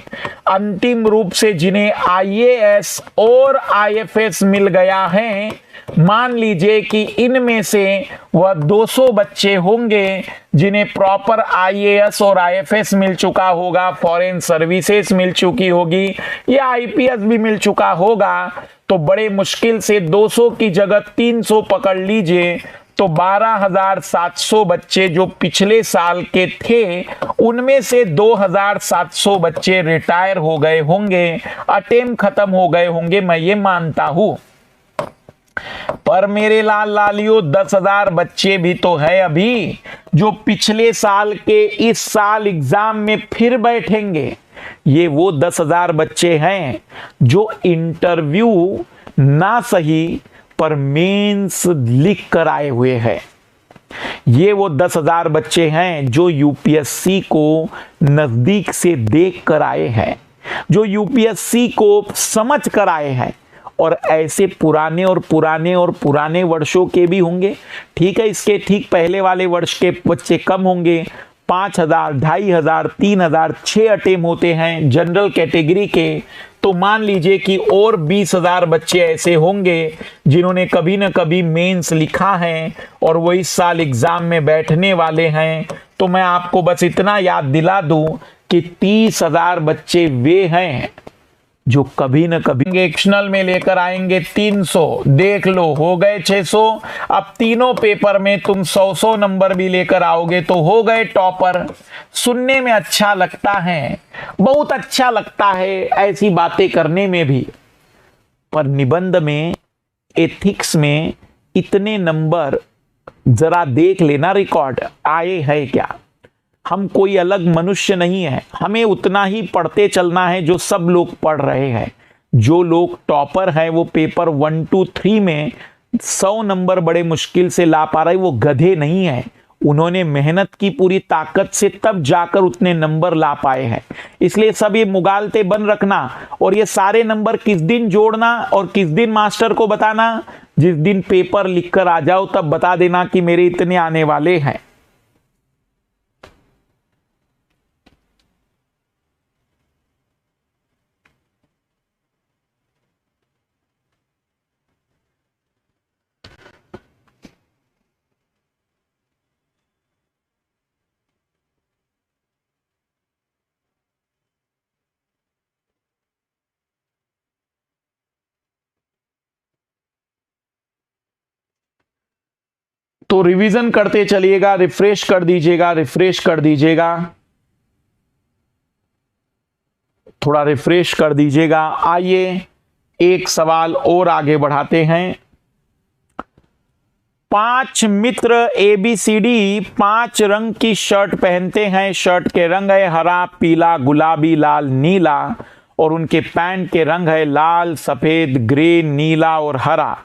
अंतिम रूप से जिन्हें आईएएस और आईएफएस मिल गया है, मान लीजिए कि इनमें से वह 200 बच्चे होंगे जिन्हें प्रॉपर आईएएस और आईएफएस मिल चुका होगा, फॉरेन सर्विसेज मिल चुकी होगी, या आईपीएस भी मिल चुका होगा। तो बड़े मुश्किल से 200 की जगह 300 पकड़ लीजिए, तो 12,700 बच्चे जो पिछले साल के थे, उनमें से 2,700 बच्चे रिटायर हो गए होंगे, अटेम्प्ट खत्म हो गए होंगे, मैं ये मानता हूं। पर मेरे लाल लालियों, 10,000 बच्चे भी तो है अभी जो पिछले साल के इस साल एग्जाम में फिर बैठेंगे। ये वो 10,000 बच्चे हैं जो इंटरव्यू ना सही पर मेंस लिख कर आए हुए हैं। ये वो 10,000 बच्चे हैं जो यूपीएससी को नजदीक से देख कर आए हैं, जो यूपीएससी को समझ कर आए हैं। और ऐसे पुराने और पुराने और पुराने वर्षों के भी होंगे। ठीक है, इसके ठीक पहले वाले वर्ष के बच्चे कम होंगे, 5,000, 2,500, 3,000, 6 अटेम्प्ट होते हैं जनरल कैटेगरी के। तो मान लीजिए कि और 20,000 बच्चे ऐसे होंगे जिन्होंने कभी न कभी मेंस लिखा है और वो इस साल एग्जाम में बैठने वाले हैं। तो मैं आपको बस इतना याद दिला दूं कि 30,000 बच्चे वे हैं जो कभी न कभी एक्शनल में लेकर आएंगे 300। देख लो, हो गए 600। अब तीनों पेपर में तुम 100 नंबर भी लेकर आओगे तो हो गए टॉपर। सुनने में अच्छा लगता है, बहुत अच्छा लगता है ऐसी बातें करने में भी, पर निबंध में, एथिक्स में इतने नंबर जरा देख लेना रिकॉर्ड आए है क्या। हम कोई अलग मनुष्य नहीं है, हमें उतना ही पढ़ते चलना है जो सब लोग पढ़ रहे हैं। जो लोग टॉपर हैं वो पेपर 1, 2, 3 में 100 नंबर बड़े मुश्किल से ला पा रहे, वो गधे नहीं है। उन्होंने मेहनत की पूरी ताकत से तब जाकर उतने नंबर ला पाए हैं। इसलिए सब ये मुगालते बन रखना और ये सारे नंबर किस दिन जोड़ना और किस दिन मास्टर को बताना, जिस दिन पेपर लिखकर आ जाओ तब बता देना कि मेरे इतने आने वाले हैं। तो रिवीजन करते चलिएगा, रिफ्रेश कर दीजिएगा, रिफ्रेश कर दीजिएगा, थोड़ा रिफ्रेश कर दीजिएगा। आइए एक सवाल और आगे बढ़ाते हैं। 5 मित्र ABCD 5 रंग की शर्ट पहनते हैं। शर्ट के रंग है हरा, पीला, गुलाबी, लाल, नीला, और उनके पैंट के रंग है लाल, सफेद, ग्रे, नीला और हरा।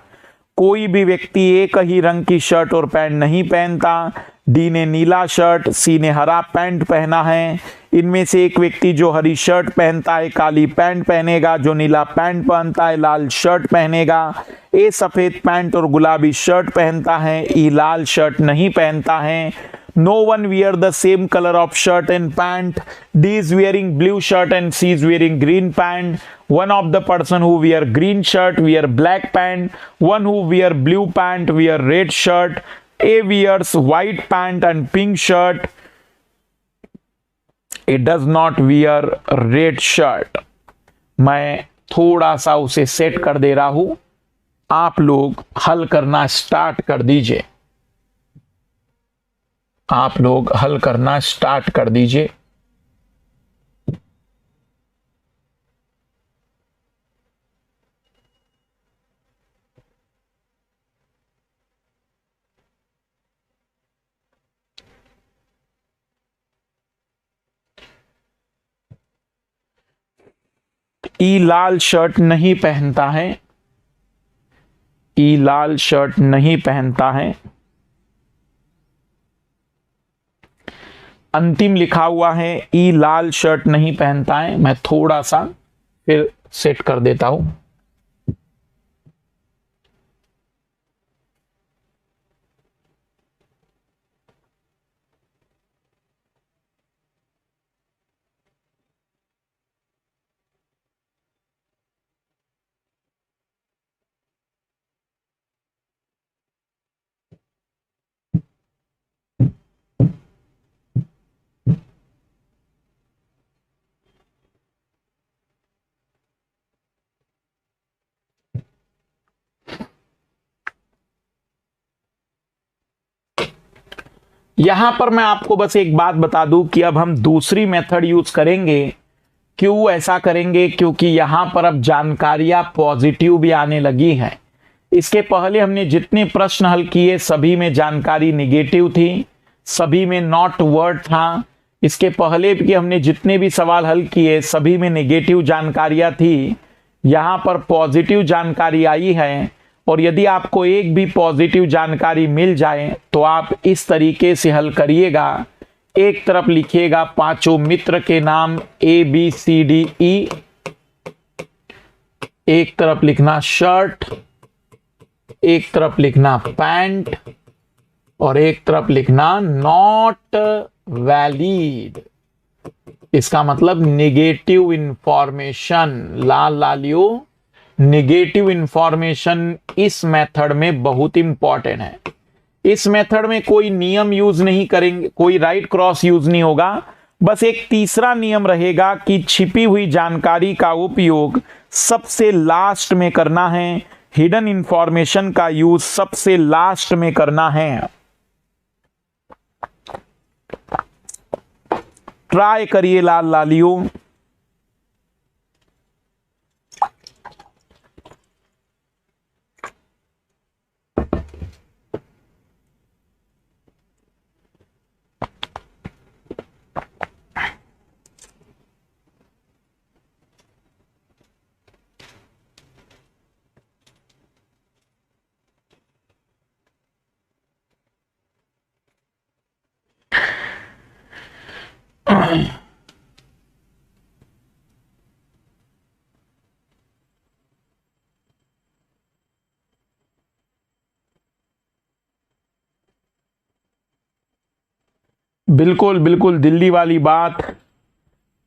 कोई भी व्यक्ति एक ही रंग की शर्ट और पैंट नहीं पहनता। डी ने नीला शर्ट, सी ने हरा पैंट पहना है। इनमें से एक व्यक्ति जो हरी शर्ट पहनता है काली पैंट पहनेगा, जो नीला पैंट पहनता है लाल शर्ट पहनेगा। ए सफेद पैंट और गुलाबी शर्ट पहनता है, ई लाल शर्ट नहीं पहनता है। No one wear the same color of shirt and pant. D is wearing blue shirt and C is wearing green pant. One of the person who wear green shirt wear black pant. One who wear blue pant wear red shirt. A wears white pant and pink shirt. It does not wear red shirt. मैं थोड़ा सा उसे set कर दे रहा हूं, आप लोग हल करना स्टार्ट कर दीजिए। आप लोग हल करना स्टार्ट कर दीजिए। ई लाल शर्ट नहीं पहनता है, ई लाल शर्ट नहीं पहनता है। अंतिम लिखा हुआ है ई लाल शर्ट नहीं पहनता है। मैं थोड़ा सा फिर सेट कर देता हूं। यहां पर मैं आपको बस एक बात बता दूं कि अब हम दूसरी मेथड यूज करेंगे। क्यों ऐसा करेंगे? क्योंकि यहां पर अब जानकारियां पॉजिटिव भी आने लगी हैं। इसके पहले हमने जितने प्रश्न हल किए सभी में जानकारी निगेटिव थी, सभी में नॉट वर्ड था। इसके पहले भी हमने जितने भी सवाल हल किए सभी में निगेटिव जानकारियां थी। यहां पर पॉजिटिव जानकारी आई है, और यदि आपको एक भी पॉजिटिव जानकारी मिल जाए तो आप इस तरीके से हल करिएगा। एक तरफ लिखिएगा पांचों मित्र के नाम ABCDE, एक तरफ लिखना शर्ट, एक तरफ लिखना पैंट, और एक तरफ लिखना नॉट वैलिड। इसका मतलब नेगेटिव इंफॉर्मेशन। लाल लालियो, नेगेटिव इंफॉर्मेशन इस मेथड में बहुत इंपॉर्टेंट है। इस मेथड में कोई नियम यूज नहीं करेंगे, कोई राइट क्रॉस यूज नहीं होगा। बस एक तीसरा नियम रहेगा कि छिपी हुई जानकारी का उपयोग सबसे लास्ट में करना है। हिडन इंफॉर्मेशन का यूज सबसे लास्ट में करना है। ट्राई करिए लाल लालियो। बिल्कुल बिल्कुल, दिल्ली वाली बात,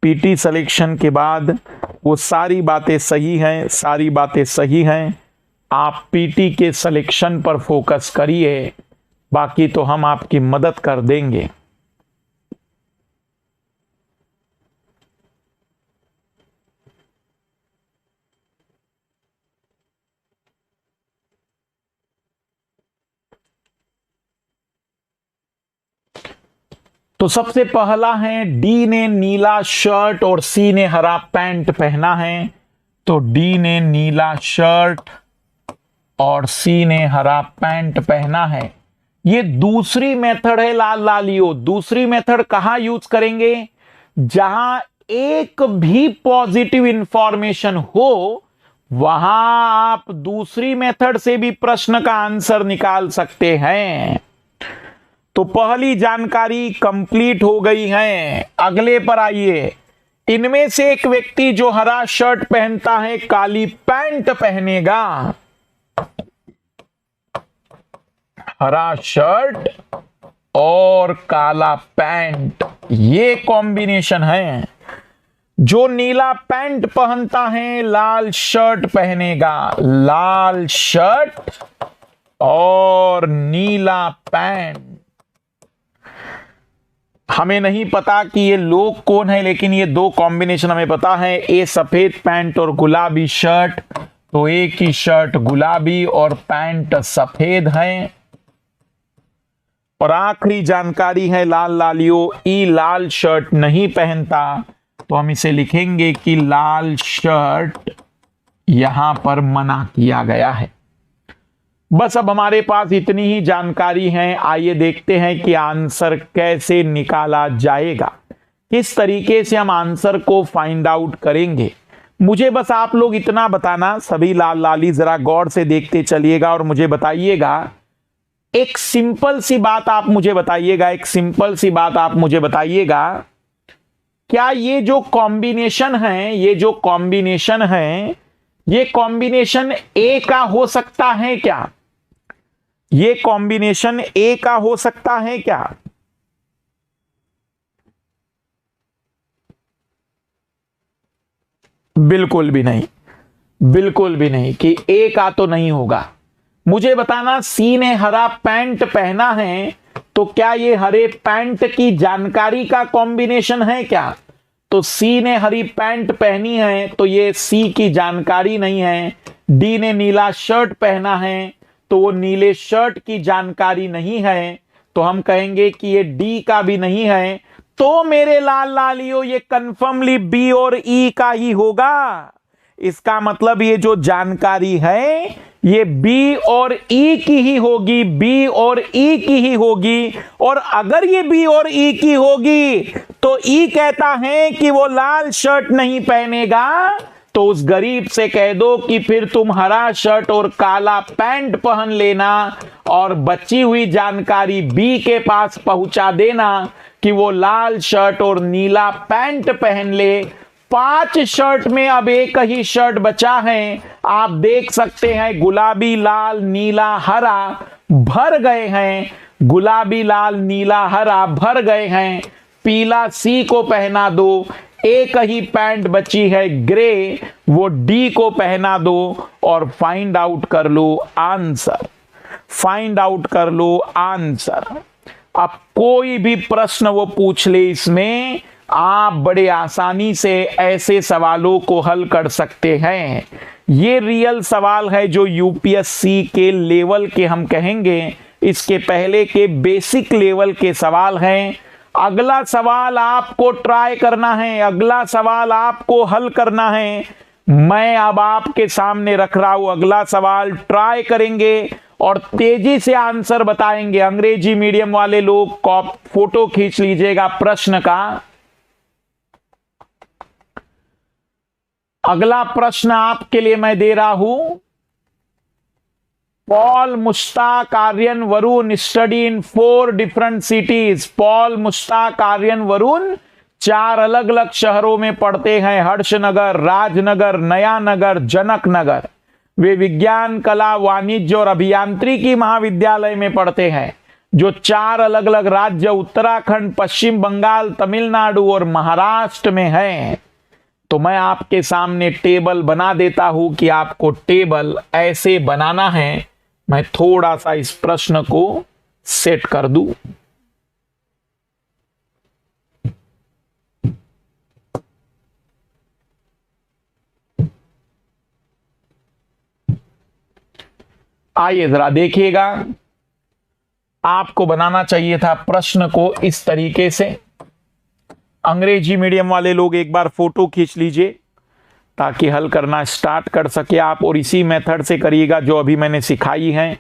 पीटी सिलेक्शन के बाद वो सारी बातें सही हैं, सारी बातें सही हैं। आप पीटी के सिलेक्शन पर फोकस करिए, बाकी तो हम आपकी मदद कर देंगे। तो सबसे पहला है डी ने नीला शर्ट और सी ने हरा पैंट पहना है। तो डी ने नीला शर्ट और सी ने हरा पैंट पहना है। ये दूसरी मेथड है लाल लालियो। दूसरी मेथड कहां यूज करेंगे? जहां एक भी पॉजिटिव इंफॉर्मेशन हो वहां आप दूसरी मेथड से भी प्रश्न का आंसर निकाल सकते हैं। तो पहली जानकारी कंप्लीट हो गई है। अगले पर आइए। इनमें से एक व्यक्ति जो हरा शर्ट पहनता है काली पैंट पहनेगा। हरा शर्ट और काला पैंट, ये कॉम्बिनेशन है। जो नीला पैंट पहनता है लाल शर्ट पहनेगा। लाल शर्ट और नीला पैंट। हमें नहीं पता कि ये लोग कौन है, लेकिन ये दो कॉम्बिनेशन हमें पता है। ए सफेद पैंट और गुलाबी शर्ट, तो एक ही शर्ट गुलाबी और पैंट सफेद है। और आखिरी जानकारी है लाल लालियो, ई लाल शर्ट नहीं पहनता, तो हम इसे लिखेंगे कि लाल शर्ट यहां पर मना किया गया है। बस अब हमारे पास इतनी ही जानकारी है। आइए देखते हैं कि आंसर कैसे निकाला जाएगा, किस तरीके से हम आंसर को फाइंड आउट करेंगे। मुझे बस आप लोग इतना बताना, सभी लाल लाली जरा गौर से देखते चलिएगा और मुझे बताइएगा। एक सिंपल सी बात आप मुझे बताइएगा, एक सिंपल सी बात आप मुझे बताइएगा, क्या ये जो कॉम्बिनेशन है, ये जो कॉम्बिनेशन है, ये कॉम्बिनेशन ए का हो सकता है क्या? ये कॉम्बिनेशन ए का हो सकता है क्या? बिल्कुल भी नहीं, बिल्कुल भी नहीं कि ए का तो नहीं होगा। मुझे बताना, सी ने हरा पैंट पहना है, तो क्या ये हरे पैंट की जानकारी का कॉम्बिनेशन है क्या? तो सी ने हरी पैंट पहनी है, तो ये सी की जानकारी नहीं है। डी ने नीला शर्ट पहना है, तो वो नीले शर्ट की जानकारी नहीं है, तो हम कहेंगे कि ये डी का भी नहीं है। तो मेरे लाल लालियो ये कंफर्मली बी और ई का ही होगा। इसका मतलब ये जो जानकारी है ये बी और ई की ही होगी, बी और ई की ही होगी। और अगर ये बी और ई की होगी तो ई कहता है कि वो लाल शर्ट नहीं पहनेगा, तो उस गरीब से कह दो कि फिर तुम हरा शर्ट और काला पैंट पहन लेना और बची हुई जानकारी बी के पास पहुंचा देना कि वो लाल शर्ट और नीला पैंट पहन ले। 5 शर्ट में अब एक ही शर्ट बचा है। आप देख सकते हैं गुलाबी लाल नीला हरा भर गए हैं, गुलाबी लाल नीला हरा भर गए हैं। पीला सी को पहना दो, एक ही पैंट बची है ग्रे, वो डी को पहना दो और फाइंड आउट कर लो आंसर, फाइंड आउट कर लो आंसर। अब कोई भी प्रश्न वो पूछ ले, इसमें आप बड़े आसानी से ऐसे सवालों को हल कर सकते हैं। ये रियल सवाल है जो यूपीएससी के लेवल के हम कहेंगे, इसके पहले के बेसिक लेवल के सवाल हैं। अगला सवाल आपको ट्राई करना है, अगला सवाल आपको हल करना है। मैं अब आपके सामने रख रहा हूं अगला सवाल, ट्राई करेंगे और तेजी से आंसर बताएंगे। अंग्रेजी मीडियम वाले लोग फोटो खींच लीजिएगा प्रश्न का। अगला प्रश्न आपके लिए मैं दे रहा हूं। Paul Mushtaq Aryan Varun study in 4 different cities. Paul Mushtaq Aryan Varun 4 अलग अलग शहरों में पढ़ते हैं, हर्षनगर, राजनगर, नया नगर, जनक नगर। वे विज्ञान, कला, वाणिज्य और अभियांत्रिकी महाविद्यालय में पढ़ते हैं, जो 4 अलग अलग राज्य उत्तराखंड, पश्चिम बंगाल, तमिलनाडु और महाराष्ट्र में है। तो मैं आपके सामने टेबल बना देता हूं कि आपको टेबल ऐसे बनाना है। मैं थोड़ा सा इस प्रश्न को सेट कर दूं। आइए जरा देखिएगा। आपको बनाना चाहिए था प्रश्न को इस तरीके से। अंग्रेजी मीडियम वाले लोग एक बार फोटो खींच लीजिए ताकि हल करना स्टार्ट कर सके आप, और इसी मेथड से करिएगा जो अभी मैंने सिखाई है।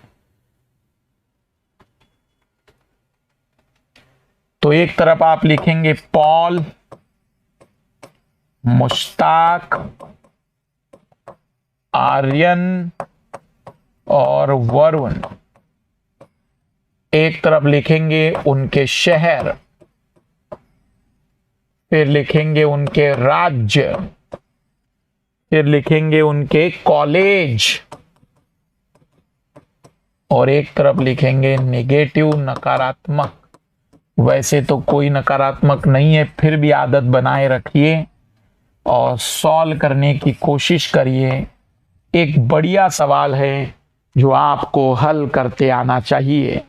तो एक तरफ आप लिखेंगे पॉल, मुश्ताक, आर्यन और वरुण। एक तरफ लिखेंगे उनके शहर, फिर लिखेंगे उनके राज्य, फिर लिखेंगे उनके कॉलेज, और एक तरफ लिखेंगे नेगेटिव, नकारात्मक। वैसे तो कोई नकारात्मक नहीं है, फिर भी आदत बनाए रखिए और सॉल्व करने की कोशिश करिए। एक बढ़िया सवाल है जो आपको हल करते आना चाहिए।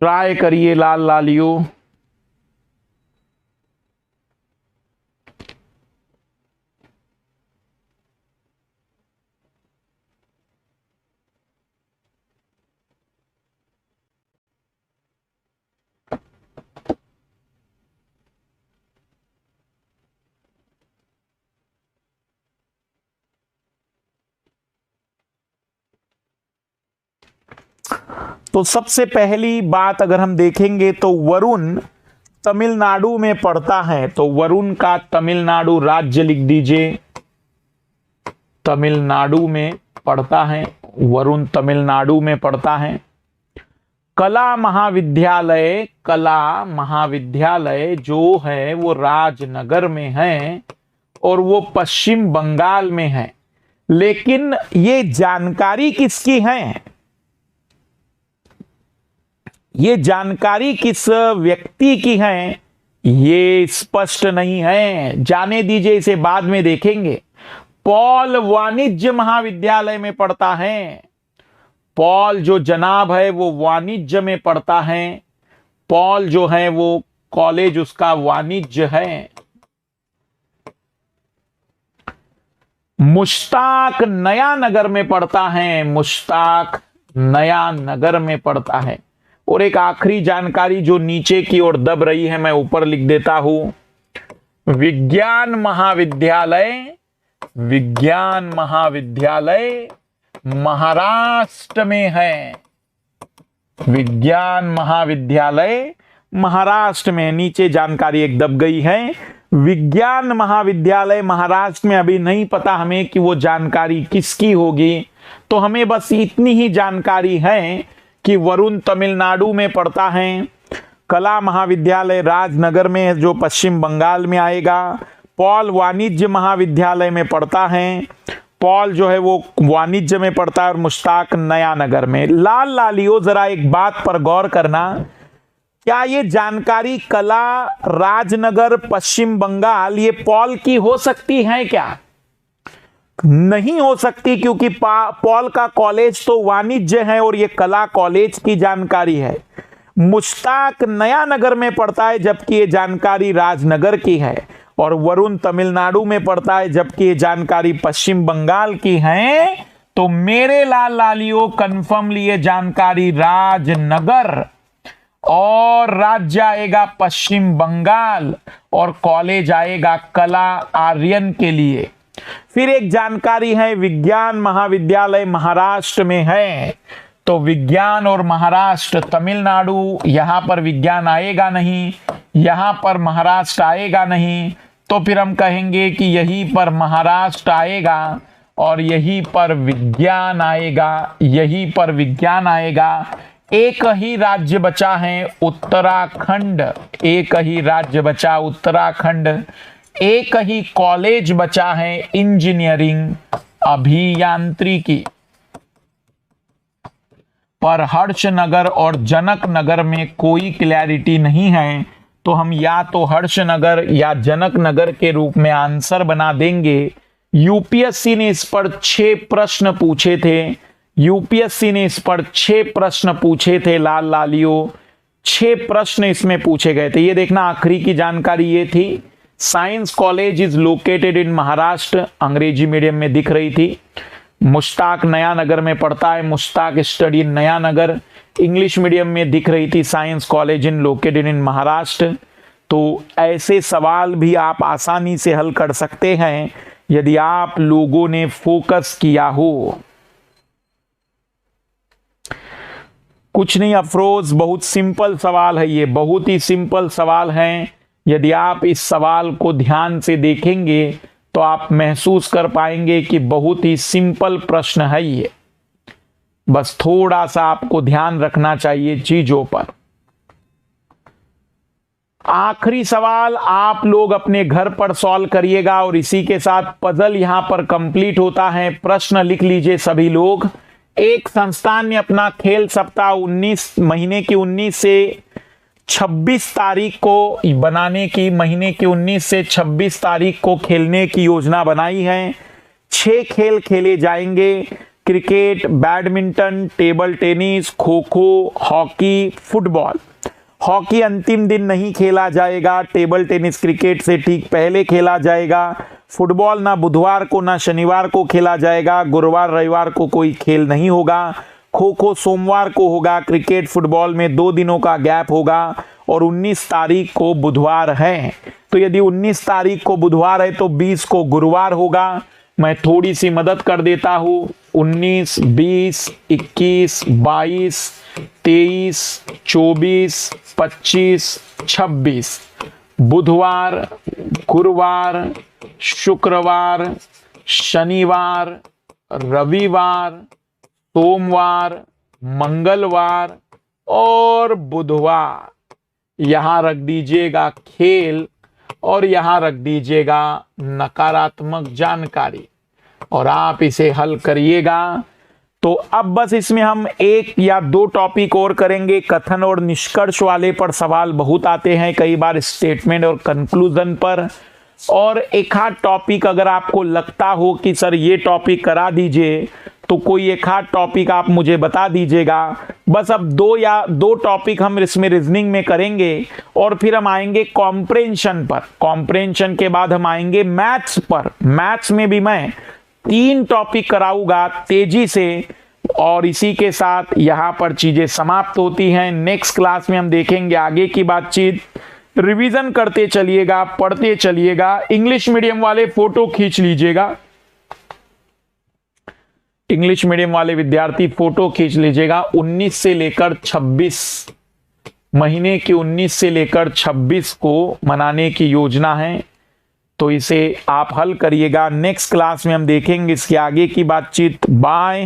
ट्राई करिए लाल लालियो। तो सबसे पहली बात अगर हम देखेंगे तो वरुण तमिलनाडु में पड़ता है, तो वरुण का तमिलनाडु राज्य लिख दीजिए। तमिलनाडु में पड़ता है, वरुण तमिलनाडु में पड़ता है। कला महाविद्यालय, कला महाविद्यालय जो है वो राजनगर में है और वो पश्चिम बंगाल में है। लेकिन ये जानकारी किसकी है, ये जानकारी किस व्यक्ति की है, ये स्पष्ट नहीं है। जाने दीजिए, इसे बाद में देखेंगे। पॉल वाणिज्य महाविद्यालय में पढ़ता है। पॉल जो जनाब है वो वाणिज्य में पढ़ता है। पॉल जो है वो कॉलेज उसका वाणिज्य है। मुश्ताक नया नगर में पढ़ता है। मुश्ताक नया नगर में पढ़ता है। और एक आखिरी जानकारी जो नीचे की ओर दब रही है मैं ऊपर लिख देता हूं। विज्ञान महाविद्यालय, विज्ञान महाविद्यालय महाराष्ट्र में है। विज्ञान महाविद्यालय महाराष्ट्र में। नीचे जानकारी एक दब गई है। विज्ञान महाविद्यालय महाराष्ट्र में। अभी नहीं पता हमें कि वो जानकारी किसकी होगी, तो हमें बस इतनी ही जानकारी है कि वरुण तमिलनाडु में पढ़ता है। कला महाविद्यालय राजनगर में है जो पश्चिम बंगाल में आएगा। पॉल वाणिज्य महाविद्यालय में पढ़ता है। पॉल जो है वो वाणिज्य में पढ़ता है और मुश्ताक नया नगर में। लाल लालियो जरा एक बात पर गौर करना, क्या ये जानकारी कला राजनगर पश्चिम बंगाल ये पॉल की हो सकती है क्या? नहीं हो सकती, क्योंकि पॉल का कॉलेज तो वाणिज्य है और ये कला कॉलेज की जानकारी है। मुश्ताक नया नगर में पढ़ता है जबकि ये जानकारी राजनगर की है, और वरुण तमिलनाडु में पढ़ता है जबकि ये जानकारी पश्चिम बंगाल की है। तो मेरे लाल लालियों कंफर्म लिए जानकारी राजनगर, और राज्य आएगा पश्चिम बंगाल, और कॉलेज आएगा कला आर्यन के लिए। फिर एक जानकारी है विज्ञान महाविद्यालय महाराष्ट्र में है, तो विज्ञान और महाराष्ट्र, तमिलनाडु यहां पर विज्ञान आएगा नहीं, यहां पर महाराष्ट्र आएगा नहीं, तो फिर हम कहेंगे कि यहीं पर महाराष्ट्र आएगा और यहीं पर विज्ञान आएगा, यहीं पर विज्ञान आएगा। एक ही राज्य बचा है उत्तराखंड, एक ही राज्य बचा उत्तराखंड। एक ही कॉलेज बचा है इंजीनियरिंग अभियांत्रिकी। पर हर्षनगर और जनकनगर में कोई क्लैरिटी नहीं है, तो हम या तो हर्षनगर या जनकनगर के रूप में आंसर बना देंगे। यूपीएससी ने इस पर 6 प्रश्न पूछे थे। यूपीएससी ने इस पर 6 प्रश्न पूछे थे लाल लालियो, 6 प्रश्न इसमें पूछे गए थे। ये देखना, आखिरी की जानकारी ये थी। Science college is located in Maharashtra, अंग्रेजी मीडियम में दिख रही थी। मुश्ताक नया नगर में पढ़ता है, मुश्ताक स्टडी इन नया नगर। इंग्लिश मीडियम में दिख रही थी science college in located in Maharashtra. तो ऐसे सवाल भी आप आसानी से हल कर सकते हैं यदि आप लोगों ने फोकस किया हो। कुछ नहीं अफरोज, बहुत सिंपल सवाल है, ये बहुत ही सिंपल सवाल है। यदि आप इस सवाल को ध्यान से देखेंगे तो आप महसूस कर पाएंगे कि बहुत ही सिंपल प्रश्न है ये। बस थोड़ा सा आपको ध्यान रखना चाहिए चीजों पर। आखिरी सवाल आप लोग अपने घर पर सॉल्व करिएगा और इसी के साथ पजल यहां पर कंप्लीट होता है। प्रश्न लिख लीजिए सभी लोग। एक संस्थान ने अपना खेल सप्ताह 19 महीने की 19 से 26 तारीख को बनाने की, महीने की 19 से 26 तारीख को खेलने की योजना बनाई है। 6 खेल खेले जाएंगे, cricket, badminton, table tennis, kho kho, hockey, football. Hockey अंतिम दिन नहीं खेला जाएगा, टेबल टेनिस क्रिकेट से ठीक पहले खेला जाएगा। फुटबॉल ना बुधवार को ना शनिवार को खेला जाएगा, गुरुवार रविवार को कोई खेल नहीं होगा। खो खो सोमवार को होगा, क्रिकेट फुटबॉल में 2 दिनों का गैप होगा और 19 तारीख को बुधवार है। तो यदि 19 तारीख को बुधवार है तो 20 को गुरुवार होगा। मैं थोड़ी सी मदद कर देता हूं। 19, 20, 21, 22, 23, 24, 25, 26 बुधवार, गुरुवार, शुक्रवार, शनिवार, रविवार, सोमवार, मंगलवार और बुधवार। यहां रख दीजिएगा खेल और यहां रख दीजिएगा नकारात्मक जानकारी और आप इसे हल करिएगा। तो अब बस इसमें हम 1 या 2 टॉपिक और करेंगे। कथन और निष्कर्ष वाले पर सवाल बहुत आते हैं, कई बार स्टेटमेंट और कंक्लूजन पर। और एक आध टॉपिक अगर आपको लगता हो कि सर ये टॉपिक करा दीजिए, तो कोई एक आध टॉपिक आप मुझे बता दीजिएगा। बस अब 2 टॉपिक हम इसमें रीजनिंग में करेंगे और फिर हम आएंगे कॉम्प्रेंशन पर। कॉम्प्रेंशन के बाद हम आएंगे मैथ्स पर। मैथ्स में भी मैं 3 टॉपिक कराऊंगा तेजी से और इसी के साथ यहां पर चीजें समाप्त होती हैं। नेक्स्ट क्लास में हम देखेंगे आगे की बातचीत। रिवीजन करते चलिएगा, पढ़ते चलिएगा। इंग्लिश मीडियम वाले फोटो खींच लीजिएगा, इंग्लिश मीडियम वाले विद्यार्थी फोटो खींच लीजिएगा। 19 से लेकर 26 महीने की 19 से लेकर 26 को मनाने की योजना है, तो इसे आप हल करिएगा। नेक्स्ट क्लास में हम देखेंगे इसके आगे की बातचीत। बाय।